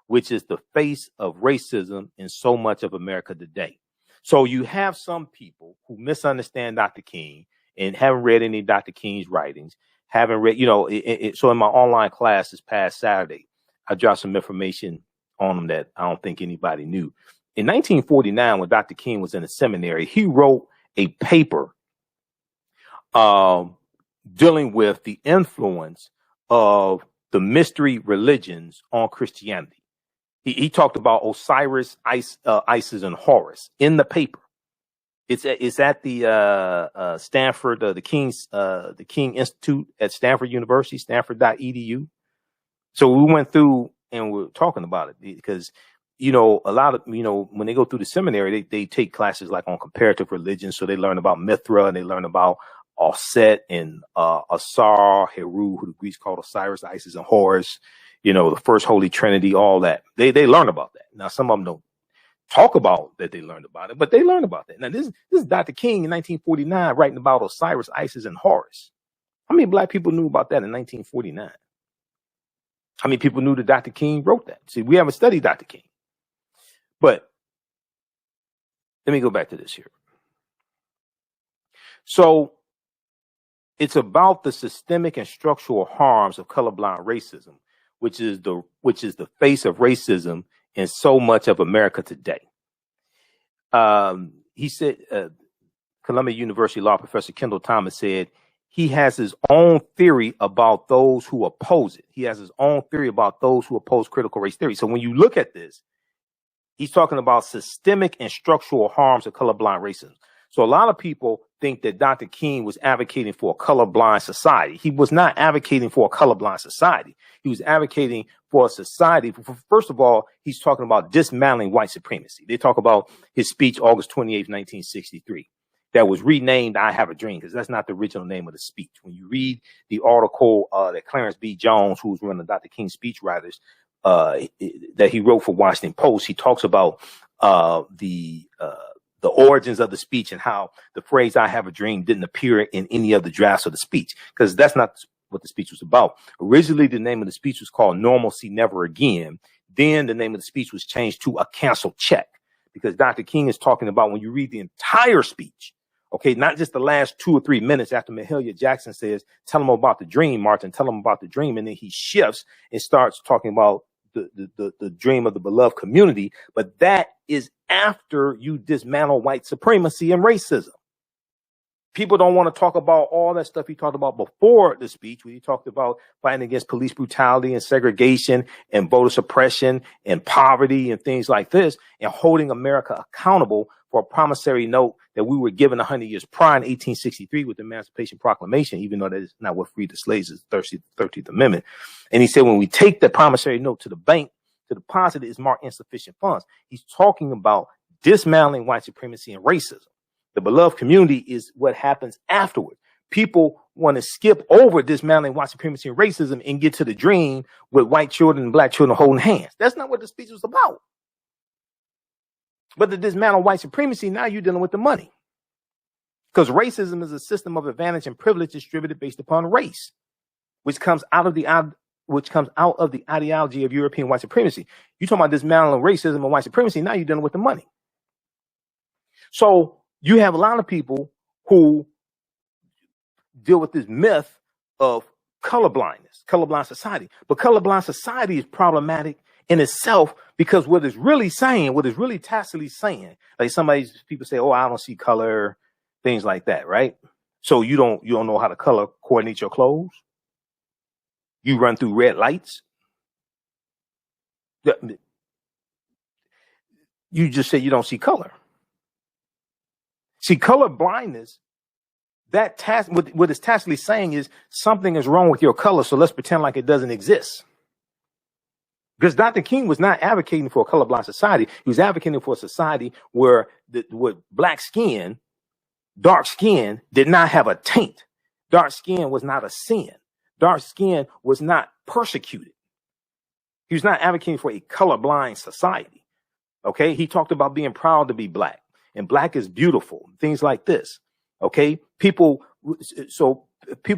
which is the face of racism in so much of America today. So you have some people who misunderstand Dr. King and haven't read any of Dr. King's writings, haven't read, so in my online class this past Saturday, I dropped some information on them that I don't think anybody knew. In 1949, when Dr. King was in a seminary, he wrote a paper dealing with the influence of the mystery religions on Christianity. He talked about Osiris, Isis, and Horus in the paper. It's at the Stanford, the King Institute at Stanford University, stanford.edu. So we went through and we're talking about it because, a lot of, when they go through the seminary, they take classes like on comparative religion. So they learn about Mithra and they learn about Offset and Asar, Heru, who the Greeks called Osiris, Isis, and Horus, the first Holy Trinity, all that. They learn about that. Now, some of them don't talk about that they learned about it, but they learn about that. Now, this is Dr. King in 1949 writing about Osiris, Isis, and Horus. How many black people knew about that in 1949? How many people knew that Dr. King wrote that? See, we haven't studied Dr. King. But let me go back to this here. So it's about the systemic and structural harms of colorblind racism, which is the face of racism in so much of America today. He said, Columbia University law professor Kendall Thomas said, he has his own theory about those who oppose it. He has his own theory about those who oppose critical race theory. So when you look at this, he's talking about systemic and structural harms of colorblind racism. So a lot of people think that Dr. King was advocating for a colorblind society. He was not advocating for a colorblind society. He was advocating for a society. First of all, he's talking about dismantling white supremacy. They talk about his speech, August 28th, 1963. That was renamed I Have a Dream, because that's not the original name of the speech. When you read the article that Clarence B. Jones, who was one of Dr. King's speechwriters, that he wrote for Washington Post, he talks about the origins of the speech and how the phrase I Have a Dream didn't appear in any of the drafts of the speech, because that's not what the speech was about. Originally, the name of the speech was called Normalcy Never Again. Then the name of the speech was changed to A Canceled Check, because Dr. King is talking about, when you read the entire speech, okay, not just the last 2 or 3 minutes after Mahalia Jackson says, tell him about the dream, Martin, tell him about the dream. And then he shifts and starts talking about the dream of the beloved community. But that is after you dismantle white supremacy and racism. People don't want to talk about all that stuff he talked about before the speech, when he talked about fighting against police brutality and segregation and voter suppression and poverty and things like this, and holding America accountable for a promissory note that we were given 100 years prior in 1863 with the Emancipation Proclamation, even though that is not what freed the slaves, is the 13th Amendment. And he said, when we take the promissory note to the bank to deposit it, is marked insufficient funds. He's talking about dismantling white supremacy and racism. The beloved community is what happens afterward. People want to skip over dismantling white supremacy and racism and get to the dream with white children and black children holding hands. That's not what the speech was about. But to dismantle white supremacy, now you're dealing with the money. Because racism is a system of advantage and privilege distributed based upon race, which comes out of the ideology of European white supremacy. You're talking about dismantling racism and white supremacy, now you're dealing with the money. So you have a lot of people who deal with this myth of colorblindness, colorblind society. But colorblind society is problematic in itself, because what it's really saying, what it's really tacitly saying, like people say, oh, I don't see color, things like that, right? So you don't know how to color coordinate your clothes. You run through red lights. You just say you don't see color. See, color blindness, what it's tacitly saying is something is wrong with your color, so let's pretend like it doesn't exist. Because Dr. King was not advocating for a colorblind society. He was advocating for a society where black skin, dark skin did not have a taint. Dark skin was not a sin. Dark skin was not persecuted. He was not advocating for a colorblind society. Okay, he talked about being proud to be black, and black is beautiful, things like this. Okay, people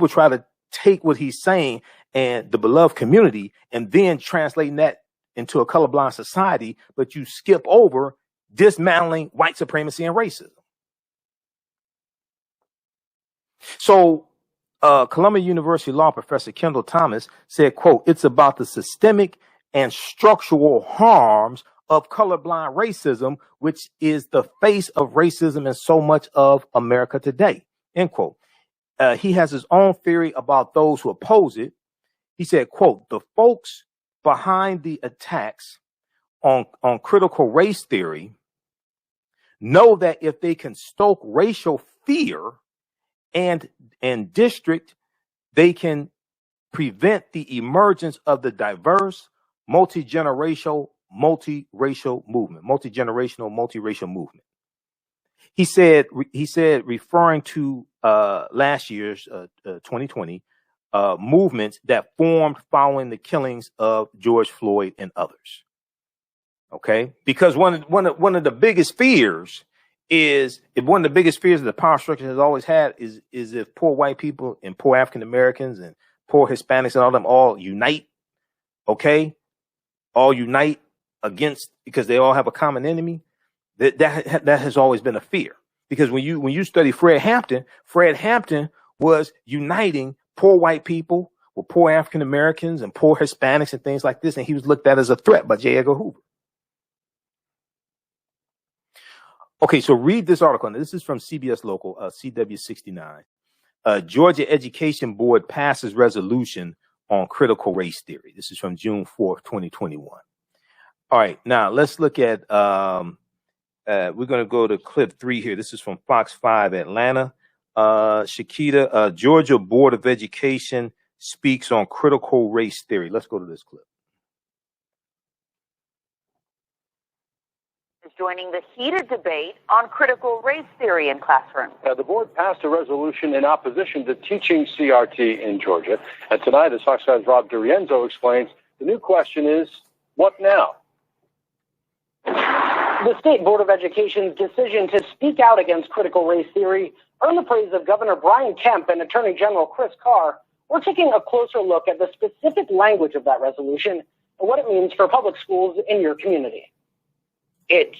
try to take what he's saying and the beloved community and then translating that into a colorblind society, but you skip over dismantling white supremacy and racism. So Columbia University law professor Kendall Thomas said, quote, it's about the systemic and structural harms of colorblind racism, which is the face of racism in so much of America today, end quote. He has his own theory about those who oppose it. He said, quote, the folks behind the attacks on critical race theory know that if they can stoke racial fear and district, they can prevent the emergence of the diverse, multi-generational, multiracial movement. He said, referring to last year's 2020 movements that formed following the killings of George Floyd and others. Okay, because one of the biggest fears is the power structure has always had is if poor white people and poor African Americans and poor Hispanics and all them all unite, okay, all unite against, because they all have a common enemy. That has always been a fear, because when you study Fred Hampton was uniting poor white people with poor African Americans and poor Hispanics and things like this, and he was looked at as a threat by J. Edgar Hoover. Okay, so read this article. Now, this is from CBS Local, CW69. Georgia Education Board passes resolution on critical race theory. This is from June 4th, 2021. All right, now let's look at, we're going to go to clip 3 here. This is from Fox 5 Atlanta. Shakita, Georgia Board of Education speaks on critical race theory. Let's go to this clip. Joining the heated debate on critical race theory in classrooms. The board passed a resolution in opposition to teaching CRT in Georgia. And tonight, as Fox 5's Rob DiRienzo explains, the new question is, what now? The State Board of Education's decision to speak out against critical race theory earned the praise of Governor Brian Kemp and Attorney General Chris Carr. We're taking a closer look at the specific language of that resolution and what it means for public schools in your community. It's,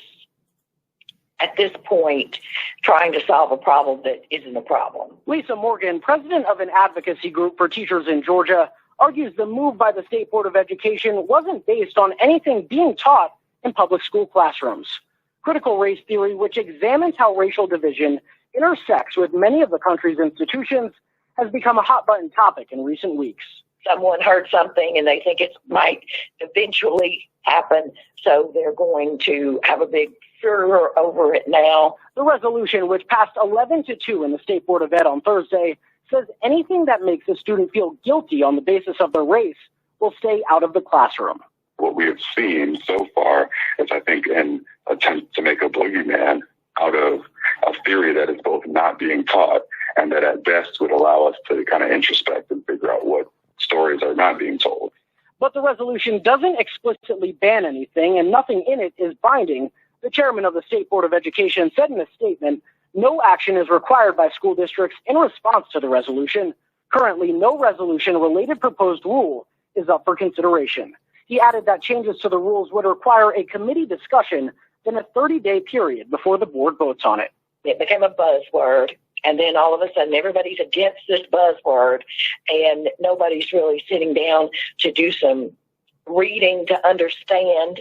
at this point, trying to solve a problem that isn't a problem. Lisa Morgan, president of an advocacy group for teachers in Georgia, argues the move by the State Board of Education wasn't based on anything being taught in public school classrooms. Critical race theory, which examines how racial division intersects with many of the country's institutions, has become a hot-button topic in recent weeks. Someone heard something and they think it might eventually happen, so they're going to have a big furor over it now. The resolution, which passed 11-2 in the State Board of Ed on Thursday, says anything that makes a student feel guilty on the basis of their race will stay out of the classroom. What we have seen so far is, I think, an attempt to make a boogeyman out of a theory that is both not being taught and that at best would allow us to kind of introspect and figure out what stories are not being told. But the resolution doesn't explicitly ban anything, and nothing in it is binding. The chairman of the State Board of Education said in a statement, no action is required by school districts in response to the resolution. Currently, no resolution-related proposed rule is up for consideration. He added that changes to the rules would require a committee discussion, then a 30-day period before the board votes on it. It became a buzzword, and then all of a sudden everybody's against this buzzword, and nobody's really sitting down to do some reading to understand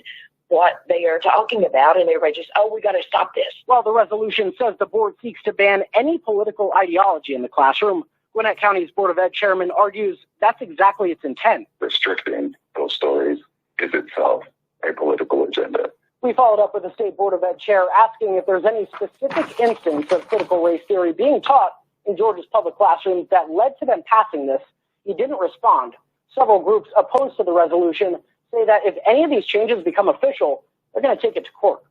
what they are talking about, and everybody just, we got to stop this. Well, the resolution says the board seeks to ban any political ideology in the classroom. Gwinnett County's Board of Ed chairman argues that's exactly its intent. Restricting those stories is itself a political agenda. We followed up with the State Board of Ed chair asking if there's any specific instance of critical race theory being taught in Georgia's public classrooms that led to them passing this. He didn't respond. Several groups opposed to the resolution say that if any of these changes become official, they're going to take it to court.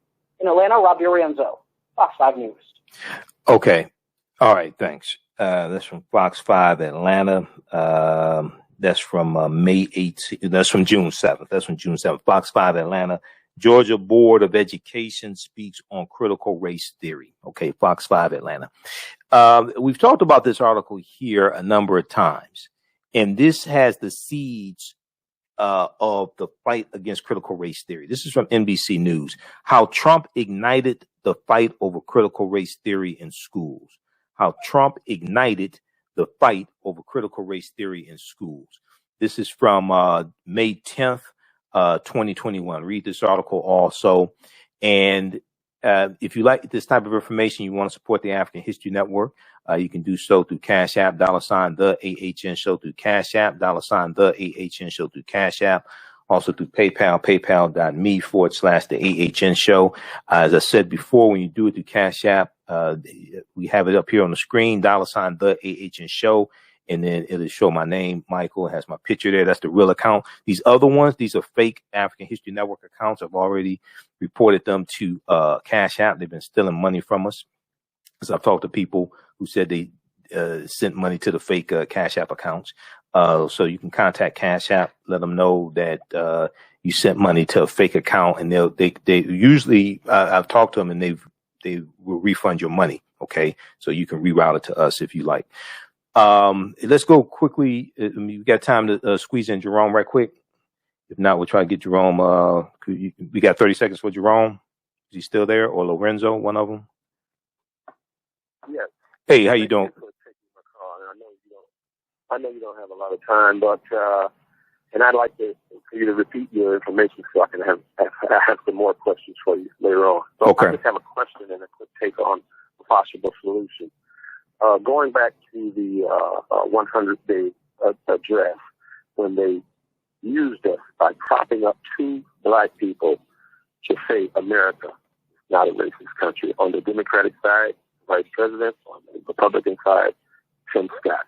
In Atlanta, Rob DiRienzo, Fox 5 News. Okay. All right. Thanks. That's from Fox 5 Atlanta. That's from May 18th. That's from June 7th. That's from June 7th. Fox 5 Atlanta. Georgia Board of Education speaks on critical race theory. Okay, Fox 5 Atlanta. We've talked about this article here a number of times, and this has the seeds of the fight against critical race theory. This is from NBC News. How Trump ignited the fight over critical race theory in schools. How Trump ignited the fight over critical race theory in schools. This is from May 10th. 2021. Read this article also. And if you like this type of information, you want to support the African History Network, you can do so through Cash App, $ TheAHNShow through Cash App, $ TheAHNShow through Cash App. Also through PayPal, paypal.me/TheAHNShow. As I said before, when you do it through Cash App, we have it up here on the screen, $ TheAHNShow. And then it'll show my name, Michael. It has my picture there. That's the real account. These other ones, these are fake African History Network accounts. I've already reported them to Cash App. They've been stealing money from us. So I've talked to people who said they sent money to the fake Cash App accounts. So you can contact Cash App, let them know that you sent money to a fake account, and they usually I've talked to them and they will refund your money. Okay, so you can reroute it to us if you like. Let's go quickly. We got time to squeeze in Jerome right quick. If not, we'll try to get Jerome. We got 30 seconds for Jerome. Is he still there, or Lorenzo, one of them? Yes. Hey, how you doing? I know you don't have a lot of time, but and I'd like for you to repeat your information so I can have some more questions for you later on. So Okay. I just have a question and a quick take on a possible solution. Going back to the 100-day address, when they used us by propping up two black people to say America is not a racist country. On the Democratic side, Vice President; on the Republican side, Tim Scott.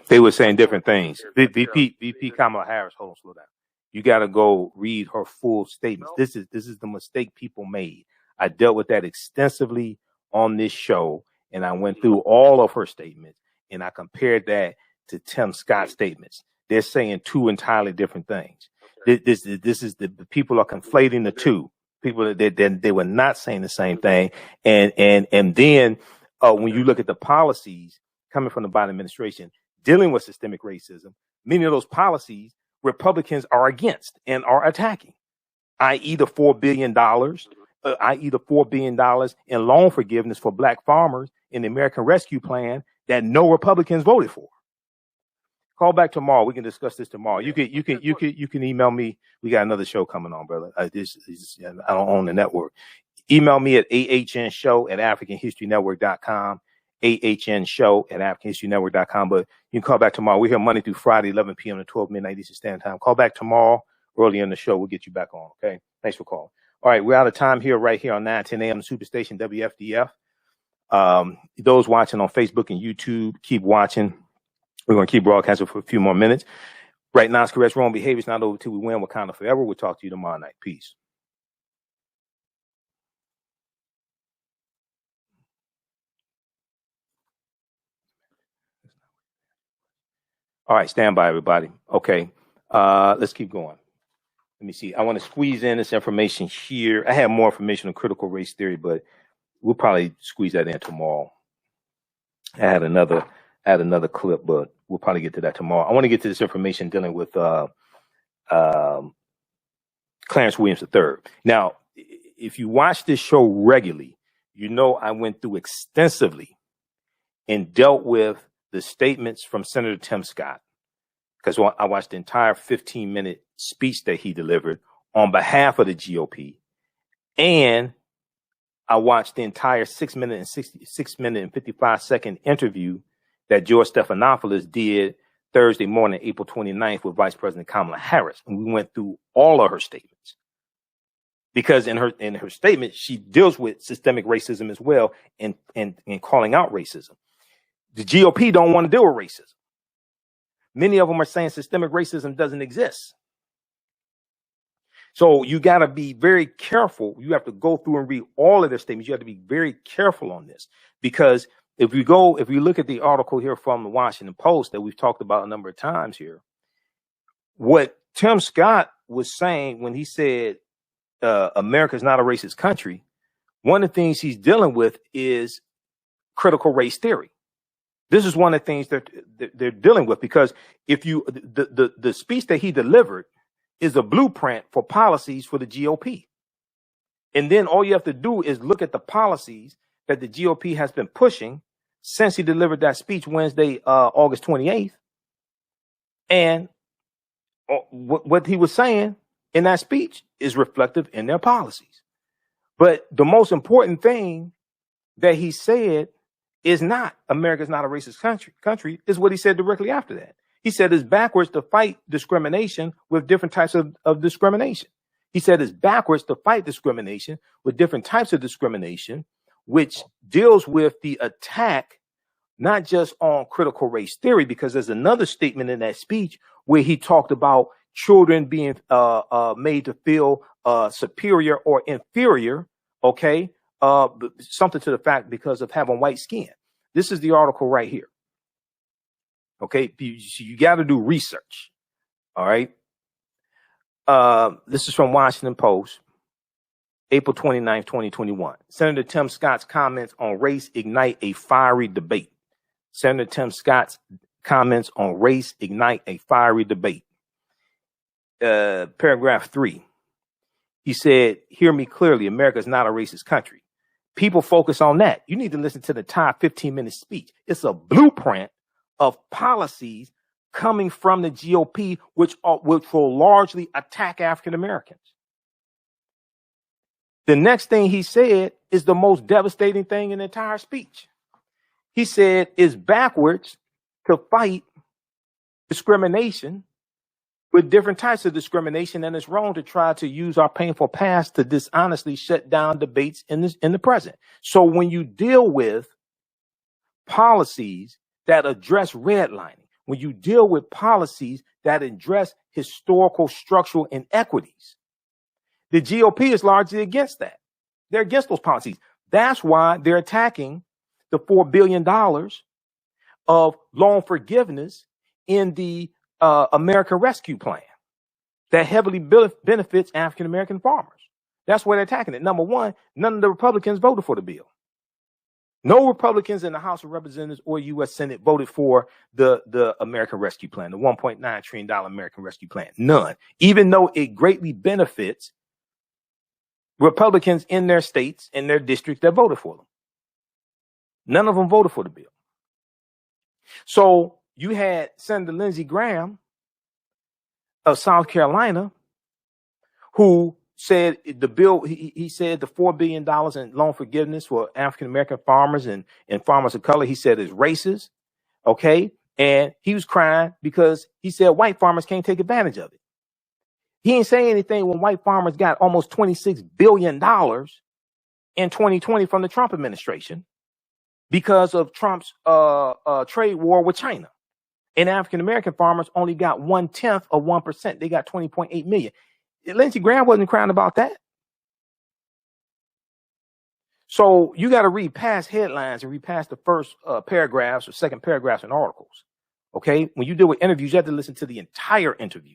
They were saying different things. VP Kamala Harris, hold on, slow down. You got to go read her full statements. This is the mistake people made. I dealt with that extensively on this show, and I went through all of her statements, and I compared that to Tim Scott's statements. They're saying two entirely different things. This is the people are conflating the two. People they were not saying the same thing, and then when you look at the policies coming from the Biden administration dealing with systemic racism, many of those policies Republicans are against and are attacking, i.e. the $4 billion, in loan forgiveness for black farmers in the American Rescue Plan that no Republicans voted for. Call back tomorrow. We can discuss this tomorrow. You can email me. We got another show coming on, brother. I don't own the network. Email me at AHNShow@AfricanHistoryNetwork.com. AHNShow@AfricanHistoryNetwork.com. But you can call back tomorrow. We're here Monday through Friday, 11 p.m. to 12 midnight Eastern Standard Time. Call back tomorrow early in the show. We'll get you back on. Okay. Thanks for calling. All right. We're out of time here, right here on 910 a.m. Superstation WFDF. Those watching on Facebook and YouTube, keep watching. We're going to keep broadcasting for a few more minutes. Right now, it's correct wrong behavior. It's not over till we win. Wakanda forever. We'll talk to you tomorrow night. Peace. All right, stand by, everybody. Okay, let's keep going. Let me see. I want to squeeze in this information here. I have more information on critical race theory, but we'll probably squeeze that in tomorrow. I had another clip, but we'll probably get to that tomorrow. I want to get to this information dealing with Clarence Williams III. Now, if you watch this show regularly, you know I went through extensively and dealt with the statements from Senator Tim Scott, because I watched the entire 15-minute speech that he delivered on behalf of the GOP, and I watched the entire 6 minute and 55-second interview that George Stephanopoulos did Thursday morning, April 29th, with Vice President Kamala Harris, and we went through all of her statements, because in her statement she deals with systemic racism as well, and calling out racism. The GOP don't want to deal with racism. Many of them are saying systemic racism doesn't exist. So you got to be very careful. You have to go through and read all of their statements. You have to be very careful on this, because if you look at the article here from the Washington Post that we've talked about a number of times here, what Tim Scott was saying when he said America is not a racist country, one of the things he's dealing with is critical race theory. This is one of the things that they're dealing with, because if the speech that he delivered is a blueprint for policies for the GOP. And then all you have to do is look at the policies that the GOP has been pushing since he delivered that speech Wednesday, August 28th. And what he was saying in that speech is reflective in their policies. But the most important thing that he said is not America's not a racist country is what he said directly after that. He said it's backwards to fight discrimination with different types of discrimination. He said it's backwards to fight discrimination with different types of discrimination, which deals with the attack not just on critical race theory, because there's another statement in that speech where he talked about children being made to feel superior or inferior, okay, something to the fact because of having white skin. This is the article right here. Okay, you got to do research. All right. This is from Washington Post, April 29th, 2021. Senator Tim Scott's comments on race ignite a fiery debate. Senator Tim Scott's comments on race ignite a fiery debate. Paragraph 3. He said, hear me clearly, America is not a racist country. People focus on that. You need to listen to the entire 15-minute speech. It's a blueprint of policies coming from the GOP, which will largely attack African Americans. The next thing he said is the most devastating thing in the entire speech. He said it's backwards to fight discrimination with different types of discrimination, and it's wrong to try to use our painful past to dishonestly shut down debates in the present. So when you deal with policies that address redlining, when you deal with policies that address historical structural inequities, the GOP is largely against that. They're against those policies. That's why they're attacking the $4 billion of loan forgiveness in the American Rescue Plan that heavily benefits African American farmers. That's why they're attacking it. Number one, none of the Republicans voted for the bill. No Republicans in the House of Representatives or U.S. Senate voted for the American Rescue Plan, the $1.9 trillion American Rescue Plan. None. Even though it greatly benefits Republicans in their states, in their districts that voted for them. None of them voted for the bill. So you had Senator Lindsey Graham of South Carolina, who said the bill, he said the $4 billion in loan forgiveness for African-American farmers and farmers of color, he said is racist. Okay. And he was crying because he said white farmers can't take advantage of it. He ain't saying anything when white farmers got almost $26 billion in 2020 from the Trump administration because of Trump's trade war with China. And African-American farmers only got 1/10 of 1%. They got 20.8 million. Lindsey Graham wasn't crying about that. So you got to read past headlines and read past the first paragraphs or second paragraphs in articles. Okay. When you deal with interviews, you have to listen to the entire interview.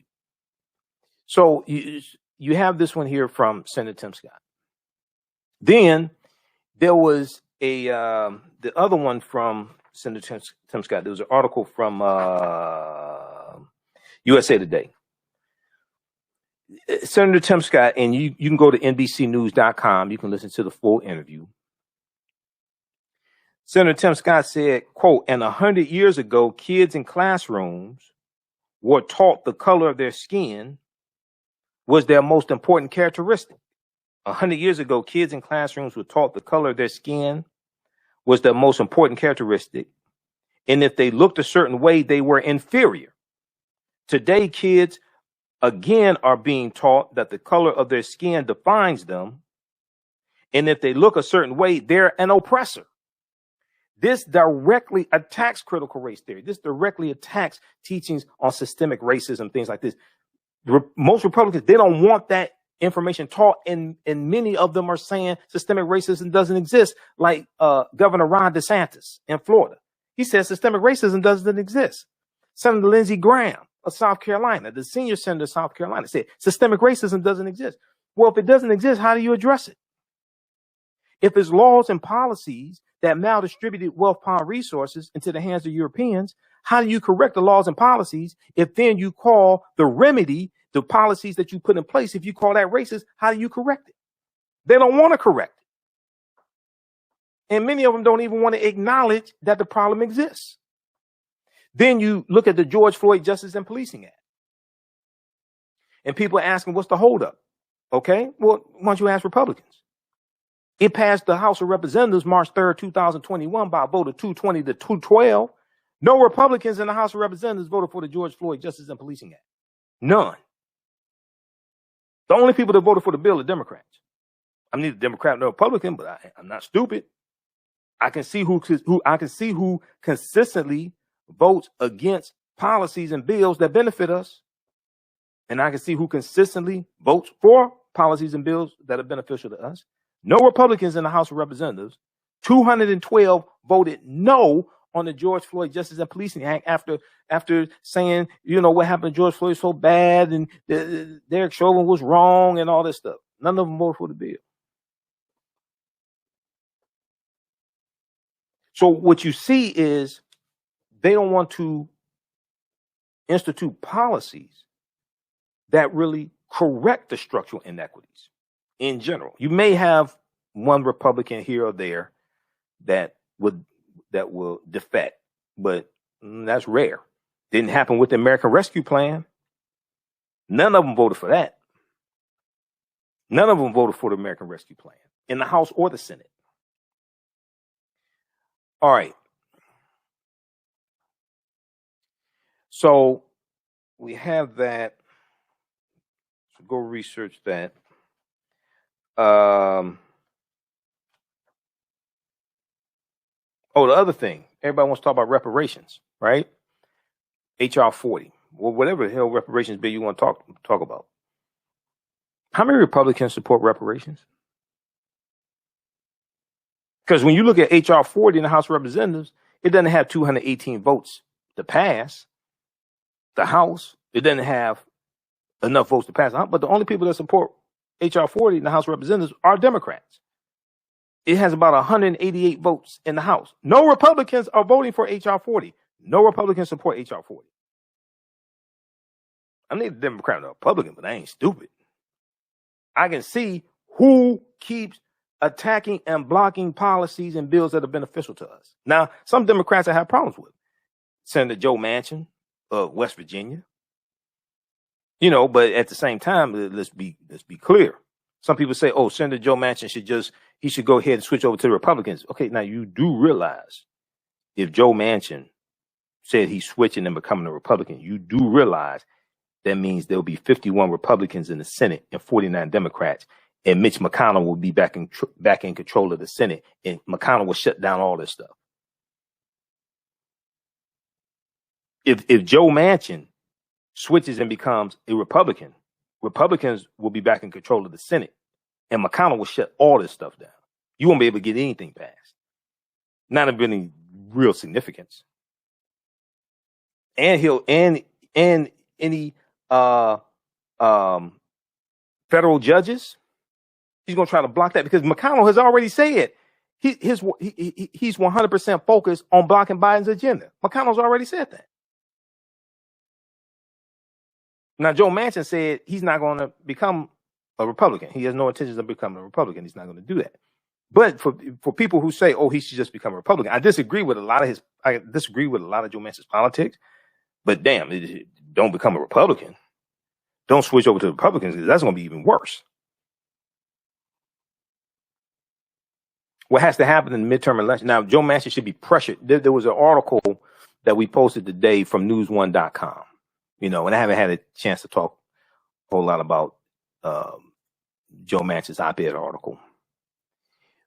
So you have this one here from Senator Tim Scott. Then there was the other one from Senator Tim Scott. There was an article from USA Today. Senator Tim Scott, and you can go to NBCnews.com. You can listen to the full interview. Senator Tim Scott said, quote, and 100 years ago, kids in classrooms were taught the color of their skin was their most important characteristic. 100 years ago, kids in classrooms were taught the color of their skin was their most important characteristic. And if they looked a certain way, they were inferior. Today, kids again are being taught that the color of their skin defines them. And if they look a certain way, they're an oppressor. This directly attacks critical race theory. This directly attacks teachings on systemic racism, things like this. Most Republicans, they don't want that information taught, and many of them are saying systemic racism doesn't exist, like Governor Ron DeSantis in Florida. He says systemic racism doesn't exist. Senator Lindsey Graham of South Carolina, the senior senator of South Carolina, said systemic racism doesn't exist. Well, if it doesn't exist, how do you address it? If it's laws and policies that maldistributed wealth, power, resources into the hands of Europeans, how do you correct the laws and policies if then you call the remedy, the policies that you put in place, if you call that racist, how do you correct it? They don't want to correct it. And many of them don't even want to acknowledge that the problem exists. Then you look at the George Floyd Justice and Policing Act. And people are asking, what's the holdup? Okay, well, why don't you ask Republicans? It passed the House of Representatives March 3rd, 2021 by a vote of 220 to 212. No Republicans in the House of Representatives voted for the George Floyd Justice and Policing Act. None. The only people that voted for the bill are Democrats. I'm neither Democrat nor Republican, but I'm not stupid. I can see who consistently votes against policies and bills that benefit us. And I can see who consistently votes for policies and bills that are beneficial to us. No Republicans in the House of Representatives. 212 voted no on the George Floyd Justice and Policing Act after saying, what happened to George Floyd is so bad and Derek Chauvin was wrong and all this stuff. None of them voted for the bill. So what you see is they don't want to institute policies that really correct the structural inequities in general. You may have one Republican here or there that will defect, but that's rare. Didn't happen with the American Rescue Plan. None of them voted for that. None of them voted for the American Rescue Plan in the House or the Senate. All right. So we have that. So go research that. The other thing, everybody wants to talk about reparations, right? HR 40, well, whatever the hell reparations bill you want to talk about. How many Republicans support reparations? Because when you look at HR 40 in the House of Representatives, it doesn't have 218 votes to pass the House. It doesn't have enough votes to pass the House. But the only people that support HR 40 in the House of Representatives are Democrats. It has about 188 votes in the House. No Republicans are voting for HR 40. No Republicans support HR 40. I'm neither Democrat nor Republican, but I ain't stupid. I can see who keeps attacking and blocking policies and bills that are beneficial to us. Now, some Democrats I have problems with. Senator Joe Manchin of West Virginia. But at the same time, let's be clear. Some people say, Senator Joe Manchin should go ahead and switch over to the Republicans. Okay, now you do realize if Joe Manchin said he's switching and becoming a Republican, you do realize that means there'll be 51 Republicans in the Senate and 49 Democrats, and Mitch McConnell will be back in control of the Senate, and McConnell will shut down all this stuff. If Joe Manchin switches and becomes a Republican, Republicans will be back in control of the Senate, and McConnell will shut all this stuff down. You won't be able to get anything passed. Not of any real significance. And any federal judges, he's going to try to block that because McConnell has already said he's 100% focused on blocking Biden's agenda. McConnell's already said that. Now, Joe Manchin said he's not going to become a Republican. He has no intentions of becoming a Republican. He's not going to do that. But for people who say, he should just become a Republican, I disagree with a lot of Joe Manchin's politics. But damn, don't become a Republican. Don't switch over to the Republicans because that's going to be even worse. What has to happen in the midterm election? Now, Joe Manchin should be pressured. There was an article that we posted today from news1.com. And I haven't had a chance to talk a whole lot about Joe Manchin's op-ed article.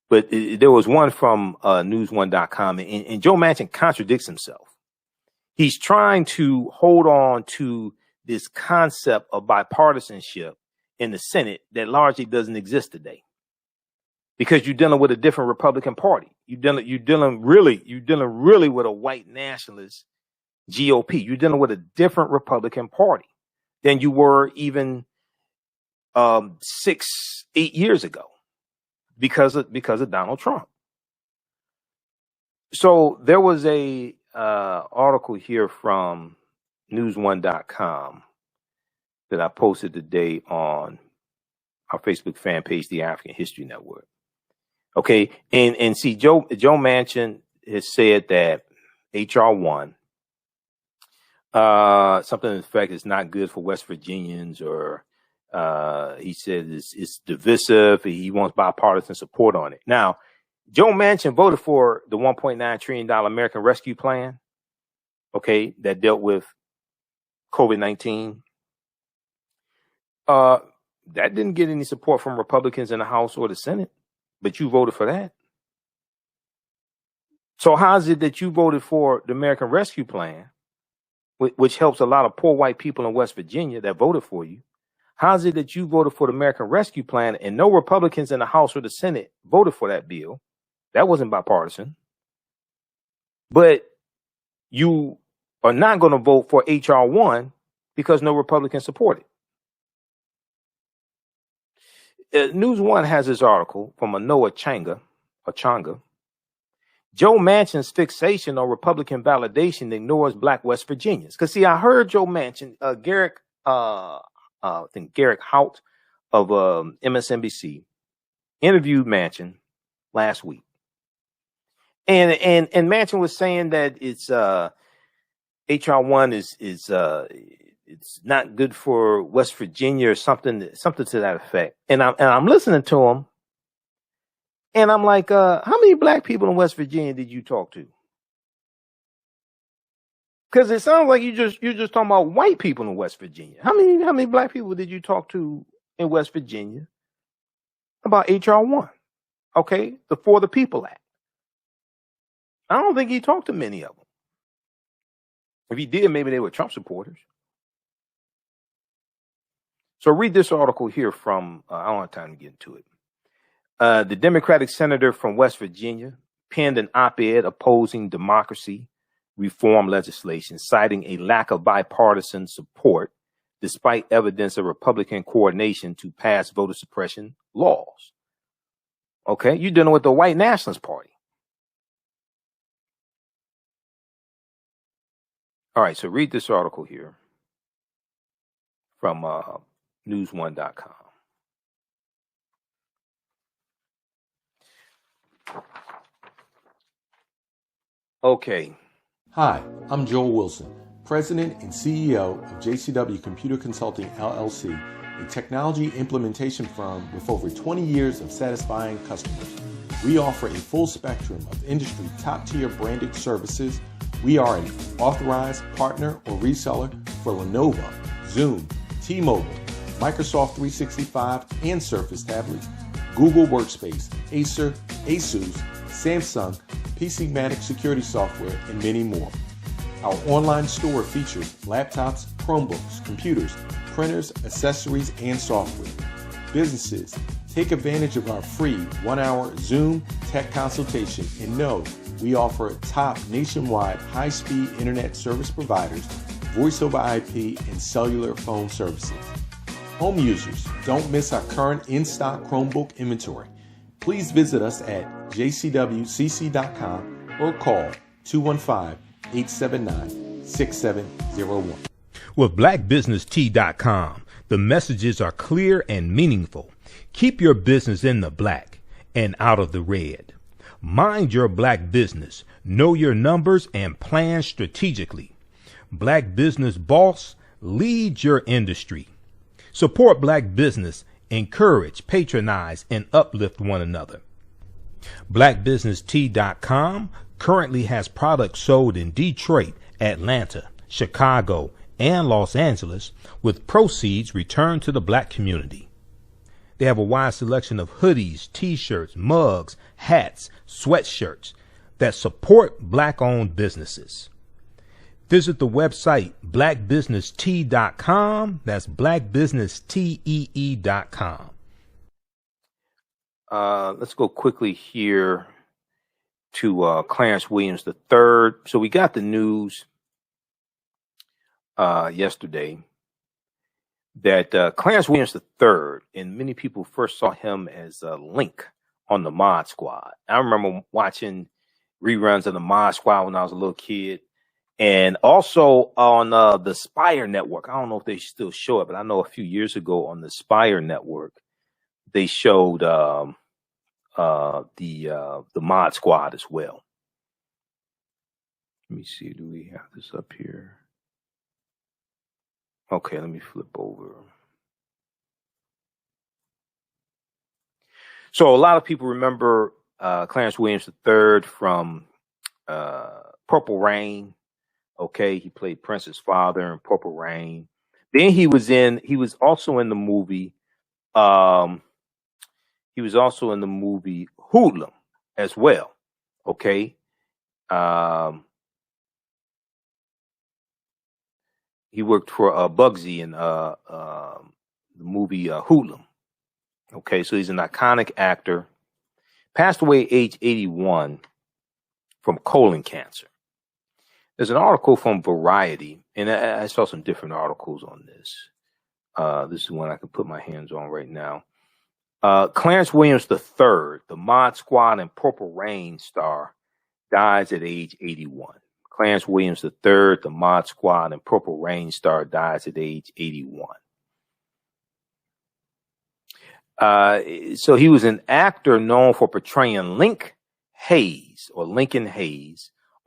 But there was one from news1.com, and Joe Manchin contradicts himself. He's trying to hold on to this concept of bipartisanship in the Senate that largely doesn't exist today. Because you're dealing with a different Republican Party. You're dealing really with a white nationalist GOP. You're dealing with a different Republican Party than you were even 6-8 years ago because of Donald Trump. So there was a article here from news1.com that I posted today on our Facebook fan page, the African History Network. Okay, and see, Joe Manchin has said that HR 1, something in effect is not good for West Virginians, or he said it's divisive. He wants bipartisan support on it. Now, Joe Manchin voted for the $1.9 trillion American Rescue Plan. okay, that dealt with COVID-19. That didn't get any support from Republicans in the House or the Senate, but you voted for that. So how is it that you voted for the American Rescue Plan, which helps a lot of poor white people in West Virginia that voted for you? How is it that you voted for the American Rescue Plan and no Republicans in the House or the Senate voted for that bill? That wasn't bipartisan. But you are not going to vote for H.R. 1 because no Republicans support it. News One has this article from Anoa Changa. Joe Manchin's fixation on Republican validation ignores Black West Virginians. Because, see, I heard Joe Manchin, Garrick Hout of MSNBC interviewed Manchin last week. And Manchin was saying that it's H.R. 1 is it's not good for West Virginia or something to that effect. And I'm listening to him. And I'm like, how many Black people in West Virginia did you talk to? Because it sounds like you're just talking about white people in West Virginia. How many Black people did you talk to in West Virginia about H.R. 1? Okay, the For the People Act. I don't think he talked to many of them. If he did, maybe they were Trump supporters. So read this article here from, I don't have time to get into it. The Democratic senator from West Virginia penned an op-ed opposing democracy reform legislation, citing a lack of bipartisan support despite evidence of Republican coordination to pass voter suppression laws. Okay, you're dealing with the white nationalist party. All right, so read this article here from newsone.com. Okay. Hi, I'm Joel Wilson, President and CEO of JCW Computer Consulting LLC, a technology implementation firm with over 20 years of satisfying customers. We offer a full spectrum of industry top-tier branded services. We are an authorized partner or reseller for Lenovo, Zoom, T-Mobile, Microsoft 365 and Surface tablets, Google Workspace, Acer, Asus, Samsung, PCmatic security software, and many more. Our online store features laptops, Chromebooks, computers, printers, accessories, and software. Businesses, take advantage of our free 1-hour Zoom tech consultation and know we offer top nationwide high-speed internet service providers, voice over IP, and cellular phone services. Home users, don't miss our current in-stock Chromebook inventory. Please visit us at jcwcc.com or call 215-879-6701. With blackbusinesstee.com, the messages are clear and meaningful. Keep your business in the black and out of the red. Mind your black business, know your numbers, and plan strategically. Black Business Boss, lead your industry. Support black business, encourage, patronize, and uplift one another. BlackBusinessTea.com currently has products sold in Detroit, Atlanta, Chicago, and Los Angeles, with proceeds returned to the black community. They have a wide selection of hoodies, t-shirts, mugs, hats, sweatshirts that support black-owned businesses. Visit the website blackbusinesstee.com. That's blackbusinesstee.com. Let's go quickly here to Clarence Williams III. So we got the news yesterday that Clarence Williams III, and many people first saw him as Link on the Mod Squad. I remember watching reruns of the Mod Squad when I was a little kid. And also on the Spire Network. I don't know if they still show it, but I know a few years ago on the Spire Network, they showed the Mod Squad as well. Let me see. Do we have this up here? Okay, let me flip over. So a lot of people remember Clarence Williams III from Purple Rain. Okay, he played Prince's father in Purple Rain. Then he was also in the movie. He was also in the movie Hoodlum as well. Okay. He worked for Bugsy in the movie Hoodlum. Okay, so he's an iconic actor. Passed away at age 81 from colon cancer. There's an article from Variety, and I saw some different articles on this. This is one I can put my hands on right now. Clarence Williams III, the Mod Squad and Purple Rain star, dies at age 81. Clarence Williams III, the Mod Squad and Purple Rain star, dies at age 81. So he was an actor known for portraying Lincoln Hayes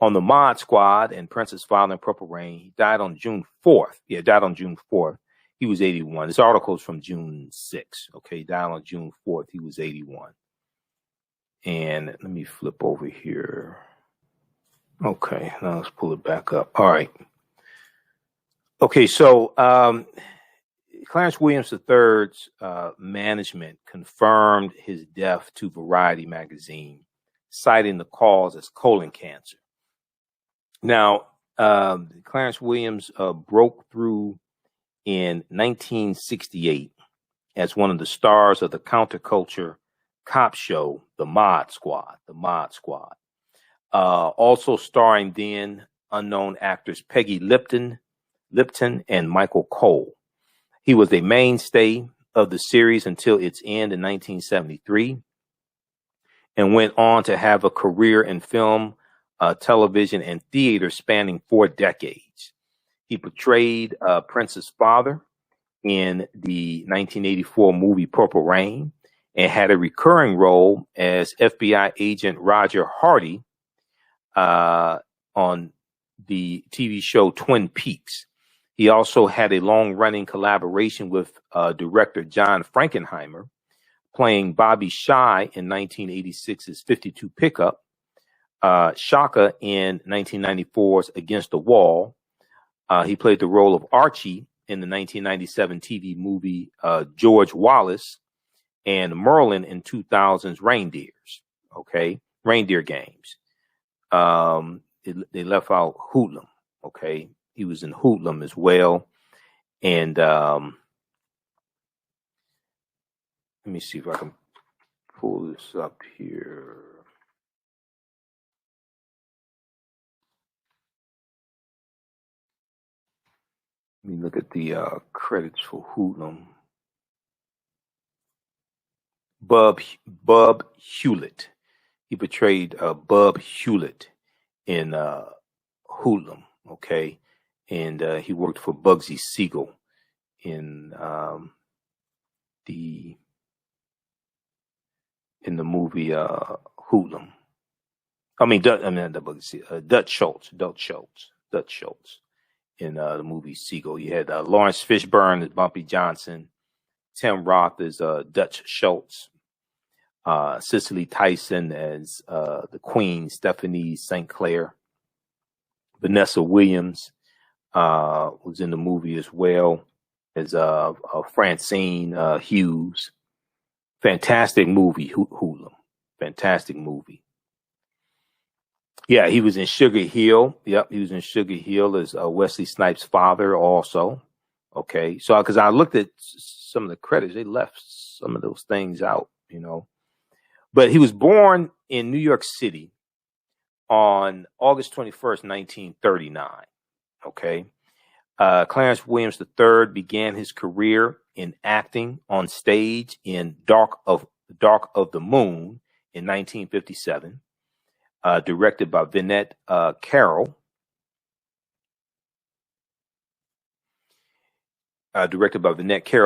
on the Mod Squad and Prince's Father in Purple Rain. He died on June 4th. Yeah, died on June 4th. He was 81. This article is from June 6th. Okay, died on June 4th. He was 81. And let me flip over here. Okay, now let's pull it back up. All right. Okay, so Clarence Williams III's management confirmed his death to Variety magazine, citing the cause as colon cancer. Now, Clarence Williams broke through in 1968 as one of the stars of the counterculture cop show, The Mod Squad. Also starring then unknown actors Peggy Lipton and Michael Cole. He was a mainstay of the series until its end in 1973 and went on to have a career in film, television, and theater spanning 4 decades. He portrayed Prince's father in the 1984 movie Purple Rain and had a recurring role as FBI agent Roger Hardy on the TV show Twin Peaks. He also had a long-running collaboration with director John Frankenheimer, playing Bobby Shy in 1986's 52 Pickup, Shaka in 1994's Against the Wall. He played the role of Archie in the 1997 TV movie George Wallace, and Merlin in 2000's Reindeer Games. They left out Hoodlum. Okay, he was in Hoodlum as well. And let me see if I can pull this up here. Let me look at the credits for Hoodlum. Bub Hewlett. He portrayed Bub Hewlett in Hoodlum. Okay, and he worked for Bugsy Siegel in the movie Hoodlum. Dutch Schultz in the movie Siegel. You had Lawrence Fishburne as Bumpy Johnson, Tim Roth as Dutch Schultz, Cicely Tyson as the Queen, Stephanie St. Clair. Vanessa Williams was in the movie as well as Francine Hughes. Fantastic movie, Hoodlum. Fantastic movie. Yeah, he was in Sugar Hill. Yep, he was in Sugar Hill as Wesley Snipes' father also. Okay, so because I looked at some of the credits, they left some of those things out, you know. But he was born in New York City on August 21st, 1939. Okay. Clarence Williams III began his career in acting on stage in Dark of the Moon in 1957, directed by Vinette Carroll.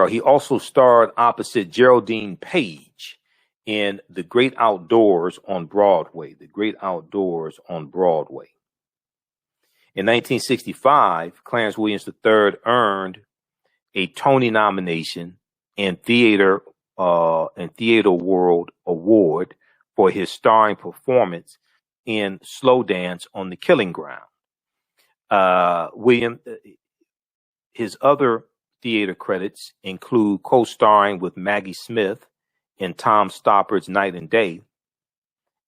He also starred opposite Geraldine Page in The Great Outdoors on Broadway. In 1965, Clarence Williams III earned a Tony nomination and Theater World Award for his starring performance in Slow Dance on the Killing Ground. His other theater credits include co-starring with Maggie Smith in Tom Stoppard's Night and Day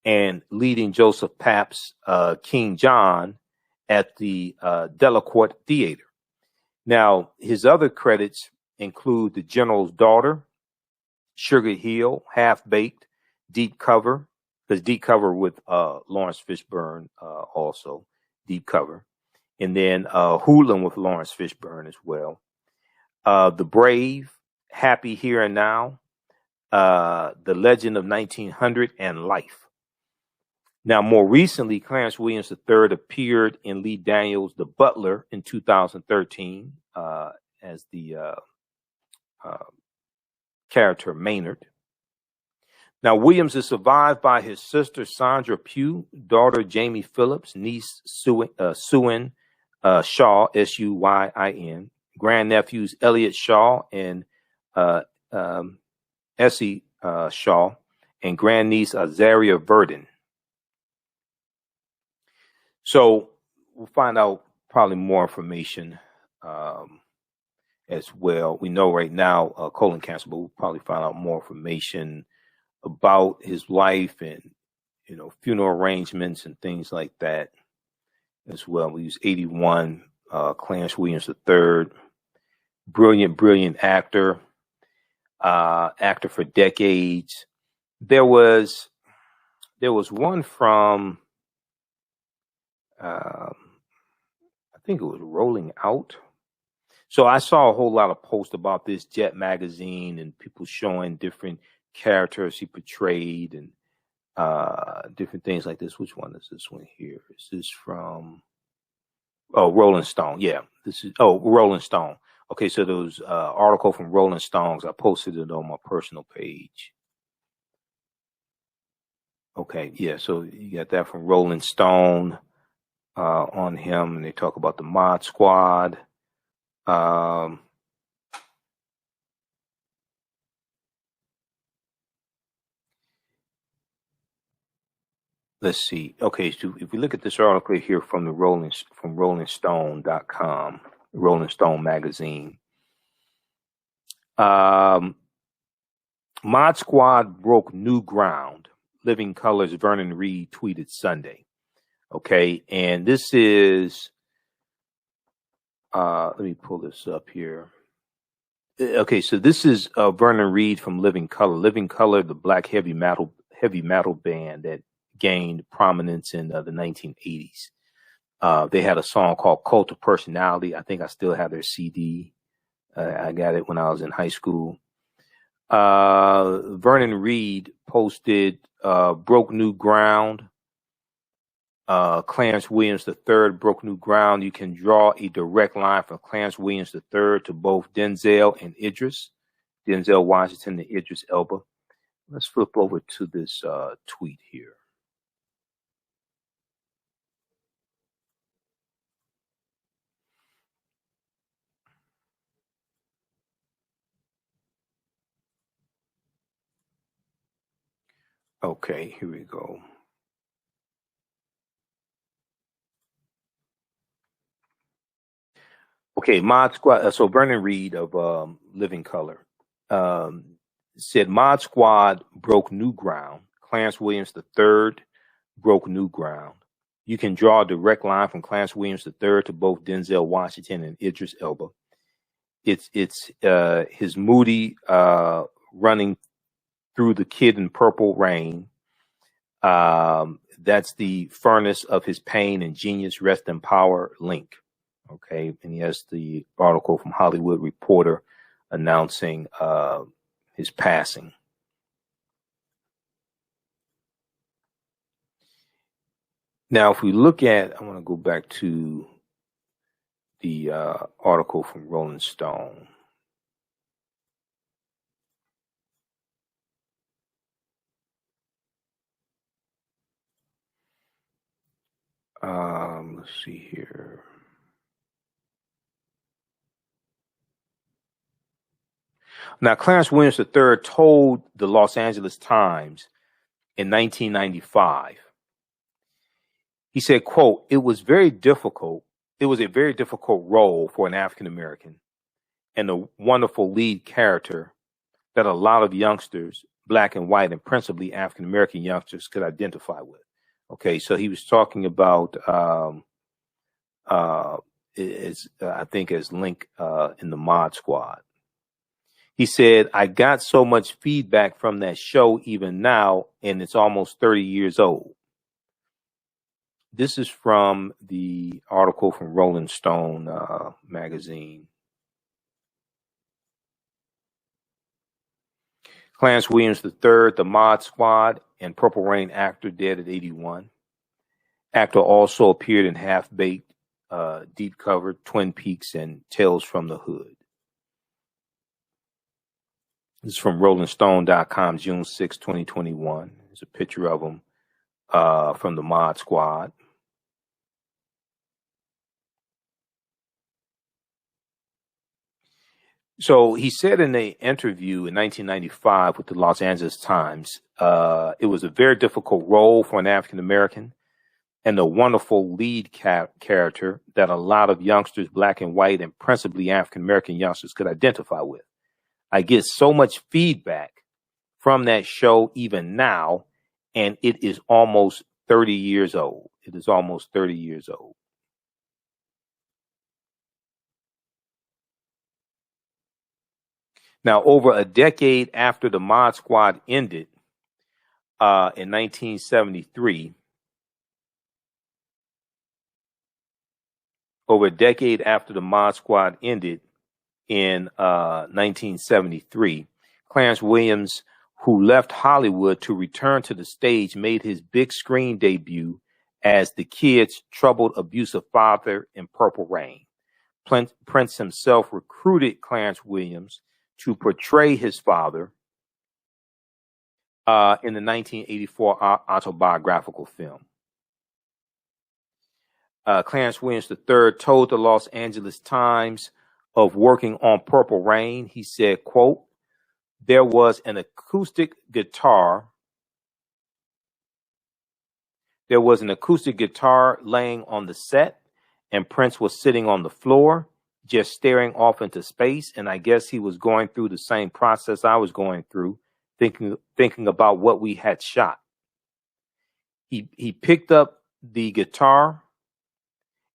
and leading Joseph Papp's King John at the Delacorte Theater. Now, his other credits include The General's Daughter, Sugar Hill, Half Baked, Deep Cover, because Deep Cover with Lawrence Fishburne also, Deep Cover. And then Hoolin with Lawrence Fishburne as well. The Brave, Happy Here and Now, The Legend of 1900, and Life. Now, more recently, Clarence Williams III appeared in Lee Daniels' The Butler in 2013 as the character Maynard. Now, Williams is survived by his sister Sandra Pugh, daughter Jamie Phillips, niece Suyin Shaw, S-U-Y-I-N, grandnephews Elliot Shaw and Essie Shaw, and grandniece Azaria Verdon. So we'll find out probably more information as well. We know right now colon cancer, but we'll probably find out more information about his life and, you know, funeral arrangements and things like that as well. He was 81, Clarence Williams III, brilliant actor, actor for decades. There was one from, I think it was Rolling Out. So I saw a whole lot of posts about this, Jet Magazine, and people showing different characters he portrayed and different things like this. Which one is this one here? Is this from Rolling Stone? Yeah, this is Rolling Stone. Okay, so there was article from Rolling Stones. I posted it on my personal page. Okay, yeah, so you got that from Rolling Stone on him, and they talk about the Mod Squad. Let's see. Okay, so if we look at this article here from RollingStone.com, Rolling Stone magazine, Mod Squad broke new ground. Living Color's Vernon Reid tweeted Sunday. Okay, and this is. Let me pull this up here. Okay, so this is Vernon Reid from Living Color. Living Color, the black heavy metal band that gained prominence in the 1980s. They had a song called Cult of Personality. I think I still have their CD. I got it when I was in high school. Vernon Reid posted broke new ground. Clarence Williams III broke new ground. You can draw a direct line from Clarence Williams III to both Denzel and Idris, Denzel Washington and Idris Elba. Let's flip over to this tweet here. Okay, here we go. Okay, Mod Squad. So Vernon Reid of Living Color said Mod Squad broke new ground. Clarence Williams III broke new ground. You can draw a direct line from Clarence Williams III to both Denzel Washington and Idris Elba. It's his moody running through the Kid in Purple Rain. That's the furnace of his pain and genius, rest in power link. Okay, and he has the article from Hollywood Reporter announcing his passing. Now, if we look at, I want to go back to the article from Rolling Stone. Let's see here. Now, Clarence Williams III told the Los Angeles Times in 1995, he said, quote, "It was very difficult it was a very difficult role for an African American and a wonderful lead character that a lot of youngsters, black and white, and principally African American youngsters, could identify with. Okay, so he was talking about, I think, as Link in the Mod Squad. He said, I got so much feedback from that show even now, and it's almost 30 years old. This is from the article from Rolling Stone magazine. Clarence Williams III, the Mod Squad, and Purple Rain actor, dead at 81. Actor also appeared in Half-Baked, Deep Cover, Twin Peaks, and Tales from the Hood. This is from RollingStone.com, June 6, 2021. There's a picture of him from the Mod Squad. So he said in an interview in 1995 with the Los Angeles Times, it was a very difficult role for an African American and a wonderful lead character that a lot of youngsters, black and white, and principally African American youngsters could identify with. I get so much feedback from that show even now, and it is almost 30 years old. It is almost 30 years old. Now, over a decade after the Mod Squad ended in 1973, over a decade after the Mod Squad ended in 1973, Clarence Williams, who left Hollywood to return to the stage, made his big screen debut as the kid's troubled, abusive father in Purple Rain. Prince himself recruited Clarence Williams to portray his father in the 1984 autobiographical film. Clarence Williams III told the Los Angeles Times of working on Purple Rain. He said, quote, there was an acoustic guitar. There was an acoustic guitar laying on the set, and Prince was sitting on the floor, just staring off into space. And I guess he was going through the same process I was going through, thinking about what we had shot. He picked up the guitar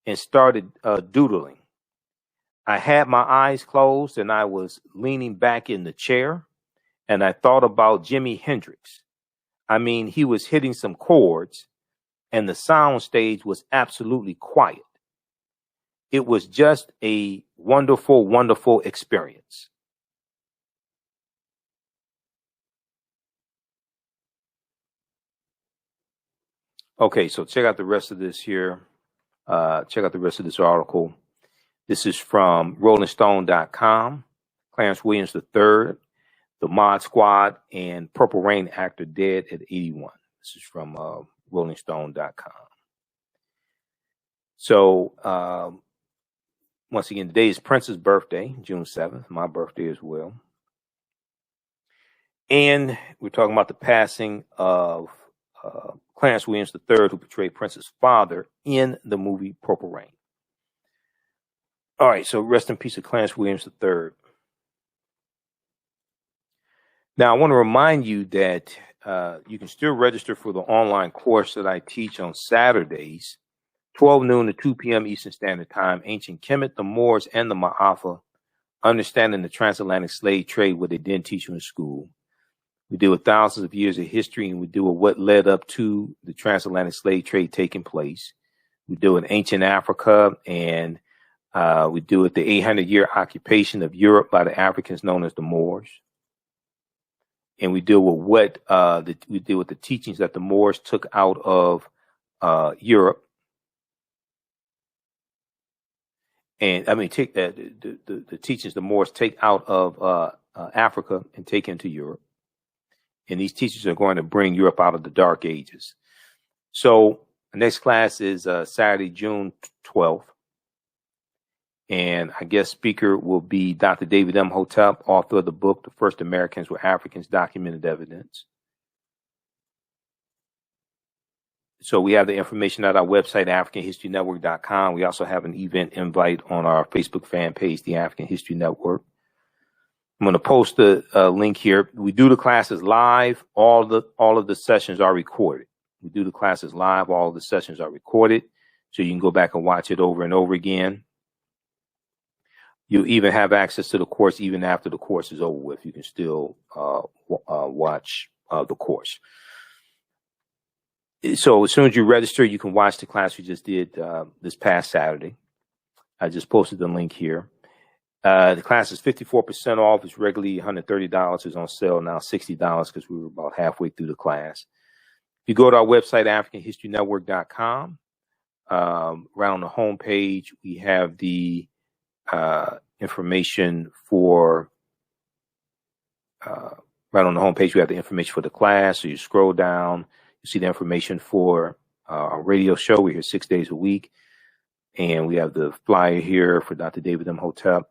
and started doodling. I had my eyes closed and I was leaning back in the chair, and I thought about Jimi Hendrix. I mean, he was hitting some chords and the sound stage was absolutely quiet. It was just a wonderful, wonderful experience. Okay, so check out the rest of this here. Check out the rest of this article. This is from RollingStone.com. Clarence Williams III, the Mod Squad, and Purple Rain actor, dead at 81. This is from RollingStone.com. So, once again, today is Prince's birthday, June 7th, my birthday as well. And we're talking about the passing of Clarence Williams III, who portrayed Prince's father in the movie Purple Rain. All right, so rest in peace of Clarence Williams III. Now, I want to remind you that you can still register for the online course that I teach on Saturdays, 12 noon to 2 p.m. Eastern Standard Time, Ancient Kemet, the Moors, and the Ma'afa, Understanding the Transatlantic Slave Trade, what they didn't teach you in school. We deal with thousands of years of history, and we deal with what led up to the transatlantic slave trade taking place. We deal with ancient Africa, and we deal with the 800-year occupation of Europe by the Africans known as the Moors. And we deal with we deal with the teachings that the Moors took out of Europe. And I mean, take the teachings the Moors take out of Africa and take into Europe. And these teachers are going to bring Europe out of the Dark Ages. So the next class is Saturday, June 12th. And our guest speaker will be Dr. David Imhotep, author of the book, The First Americans Were Africans, Documented Evidence. So we have the information at our website, AfricanHistoryNetwork.com. We also have an event invite on our Facebook fan page, The African History Network. I'm going to post the link here. We do the classes live. All of the sessions are recorded. We do the classes live. All of the sessions are recorded. So you can go back and watch it over and over again. You'll even have access to the course even after the course is over with. You can still watch the course. So as soon as you register, you can watch the class we just did this past Saturday. I just posted the link here. The class is 54% off. It's regularly $130. It's on sale now $60 because we were about halfway through the class. If you go to our website, AfricanHistoryNetwork.com, right on the home page, we have the information for right on the home page. We have the information for the class. So you scroll down, you see the information for our radio show. We're here 6 days a week, and we have the flyer here for Dr. David Imhotep.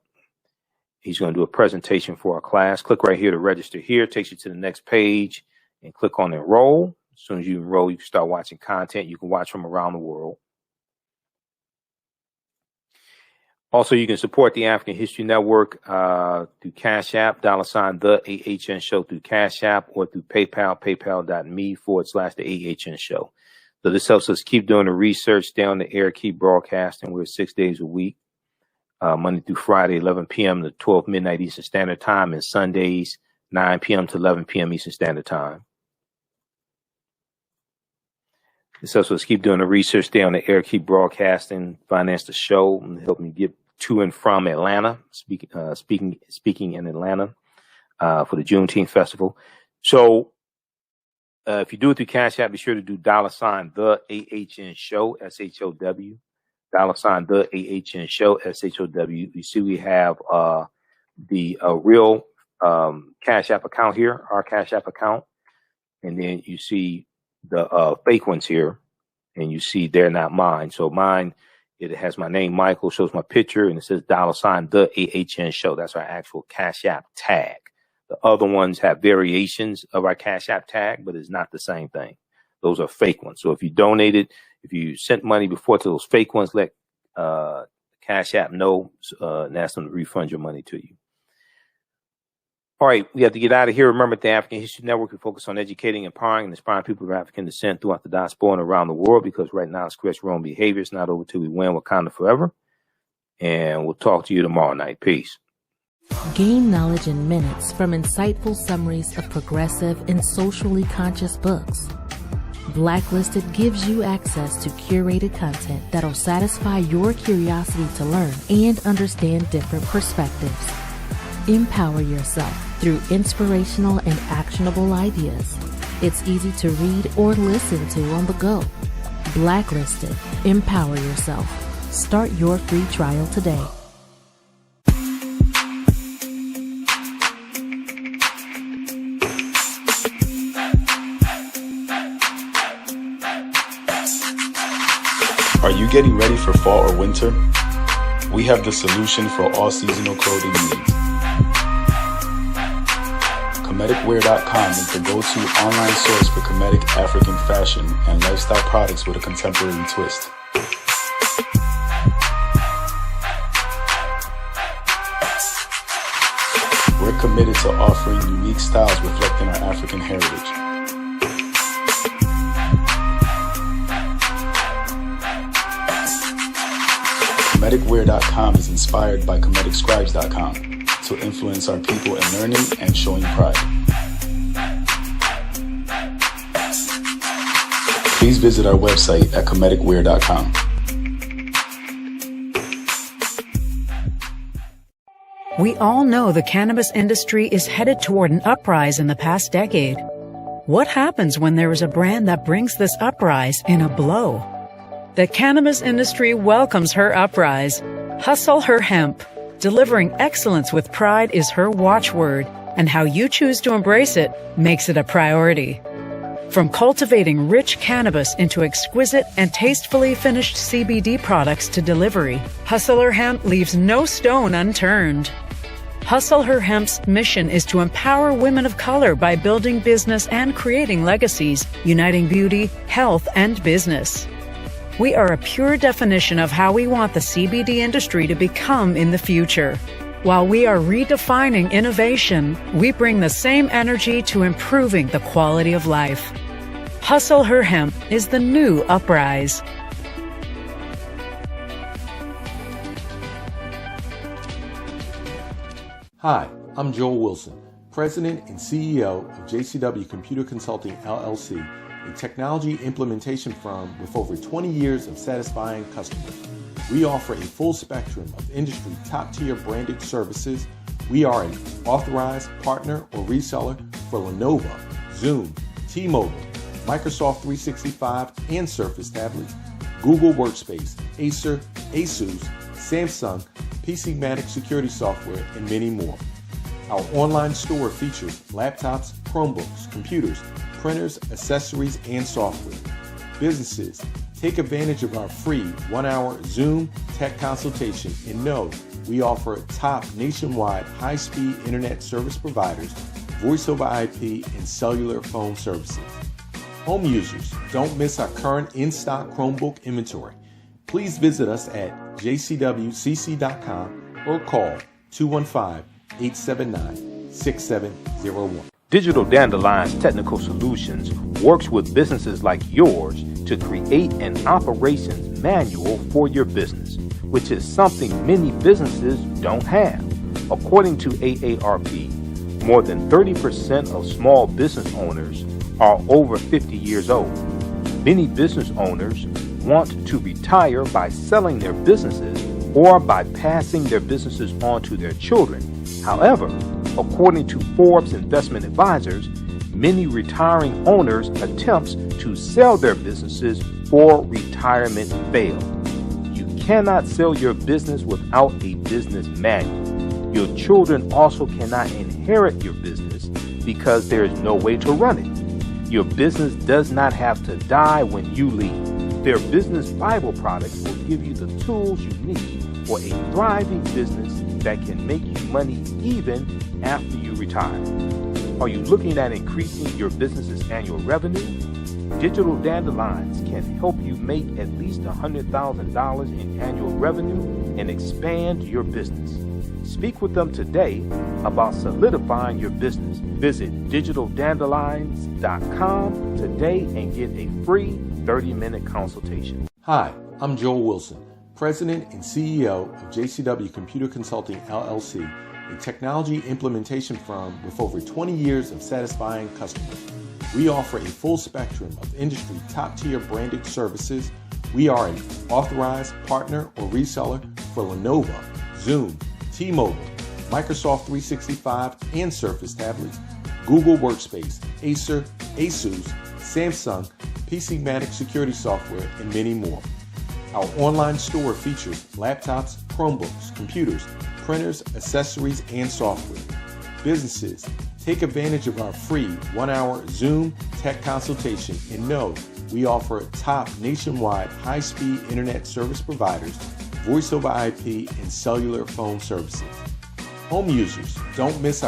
He's going to do a presentation for our class. Click right here to register here. It takes you to the next page and click on enroll. As soon as you enroll, you can start watching content you can watch from around the world. Also, you can support the African History Network through Cash App, $ TheAHNShow through Cash App, or through PayPal, paypal.me/TheAHNShow. So this helps us keep doing the research, stay on the air, keep broadcasting. We're 6 days a week. Monday through Friday, 11 p.m. to 12 midnight Eastern Standard Time, and Sundays, 9 p.m. to 11 p.m. Eastern Standard Time. This helps us keep doing the research, stay on the air, keep broadcasting, finance the show, and help me get to and from Atlanta, speaking in Atlanta for the Juneteenth Festival. So if you do it through Cash App, be sure to do $ TheAHNShow, SHOW. $TheAHNShow, SHOW. You see we have the real Cash App account here, our Cash App account. And then you see the fake ones here, and you see they're not mine. So mine, it has my name, Michael, shows my picture, and it says $ TheAHNShow. That's our actual Cash App tag. The other ones have variations of our Cash App tag, but it's not the same thing. Those are fake ones. So if you donated, if you sent money before to those fake ones, let Cash App know and ask them to refund your money to you. All right, we have to get out of here. Remember, at the African History Network, we focus on educating, empowering, and inspiring people of African descent throughout the diaspora and around the world, because right now it's correct wrong behavior. It's not over till we win. Wakanda forever. And we'll talk to you tomorrow night. Peace. Gain knowledge in minutes from insightful summaries of progressive and socially conscious books. Blacklisted gives you access to curated content that'll satisfy your curiosity to learn and understand different perspectives. Empower yourself through inspirational and actionable ideas. It's easy to read or listen to on the go. Blacklisted. Empower yourself. Start your free trial today. Are you getting ready for fall or winter? We have the solution for all seasonal clothing needs. ComedicWear.com is the go-to online source for Comedic African fashion and lifestyle products with a contemporary twist. We're committed to offering unique styles reflecting our African heritage. ComedicWear.com is inspired by ComedicScribes.com to influence our people in learning and showing pride. Please visit our website at ComedicWear.com. We all know the cannabis industry is headed toward an uprise in the past decade. What happens when there is a brand that brings this uprise in a blow? The cannabis industry welcomes her uprise. Hustle her hemp. Delivering excellence with pride is her watchword, and how you choose to embrace it makes it a priority. From cultivating rich cannabis into exquisite and tastefully finished CBD products to delivery, Hustler Hemp leaves no stone unturned. Hustle Her Hemp's mission is to empower women of color by building business and creating legacies, uniting beauty, health, and business. We are a pure definition of how we want the CBD industry to become in the future. While we are redefining innovation, we bring the same energy to improving the quality of life. Hustle Her Hemp is the new Uprise. Hi, I'm Joel Wilson, President and CEO of JCW Computer Consulting LLC, a technology implementation firm with over 20 years of satisfying customers. We offer a full spectrum of industry top-tier branded services. We are an authorized partner or reseller for Lenovo, Zoom, T-Mobile, Microsoft 365 and Surface tablets, Google Workspace, Acer, Asus, Samsung, PCmatic security software, and many more. Our online store features laptops, Chromebooks, computers, printers, accessories, and software. Businesses, take advantage of our free 1-hour Zoom tech consultation and know we offer top nationwide high-speed internet service providers, voice over IP, and cellular phone services. Home users, don't miss our current in-stock Chromebook inventory. Please visit us at jcwcc.com or call 215-879-6701. Digital Dandelion's Technical Solutions works with businesses like yours to create an operations manual for your business, which is something many businesses don't have. According to AARP, more than 30% of small business owners are over 50 years old. Many business owners want to retire by selling their businesses or by passing their businesses on to their children. However, according to Forbes Investment Advisors, many retiring owners' attempts to sell their businesses for retirement fail. You cannot sell your business without a business manual. Your children also cannot inherit your business because there is no way to run it. Your business does not have to die when you leave. Their business Bible products will give you the tools you need for a thriving business that can make you money even after you retire. Are you looking at increasing your business's annual revenue? Digital Dandelions can help you make at least $100,000 in annual revenue and expand your business. Speak with them today about solidifying your business. Visit digitaldandelions.com today and get a free 30-minute consultation. Hi, I'm Joel Wilson, President and CEO of JCW Computer Consulting LLC, a technology implementation firm with over 20 years of satisfying customers. We offer a full spectrum of industry top-tier branded services. We are an authorized partner or reseller for Lenovo, Zoom, T-Mobile, Microsoft 365 and Surface tablets, Google Workspace, Acer, Asus, Samsung, PCmatic security software, and many more. Our online store features laptops, Chromebooks, computers, printers, accessories, and software. Businesses, take advantage of our free 1-hour Zoom tech consultation and know we offer top nationwide high-speed internet service providers, voice over IP, and cellular phone services. Home users, don't miss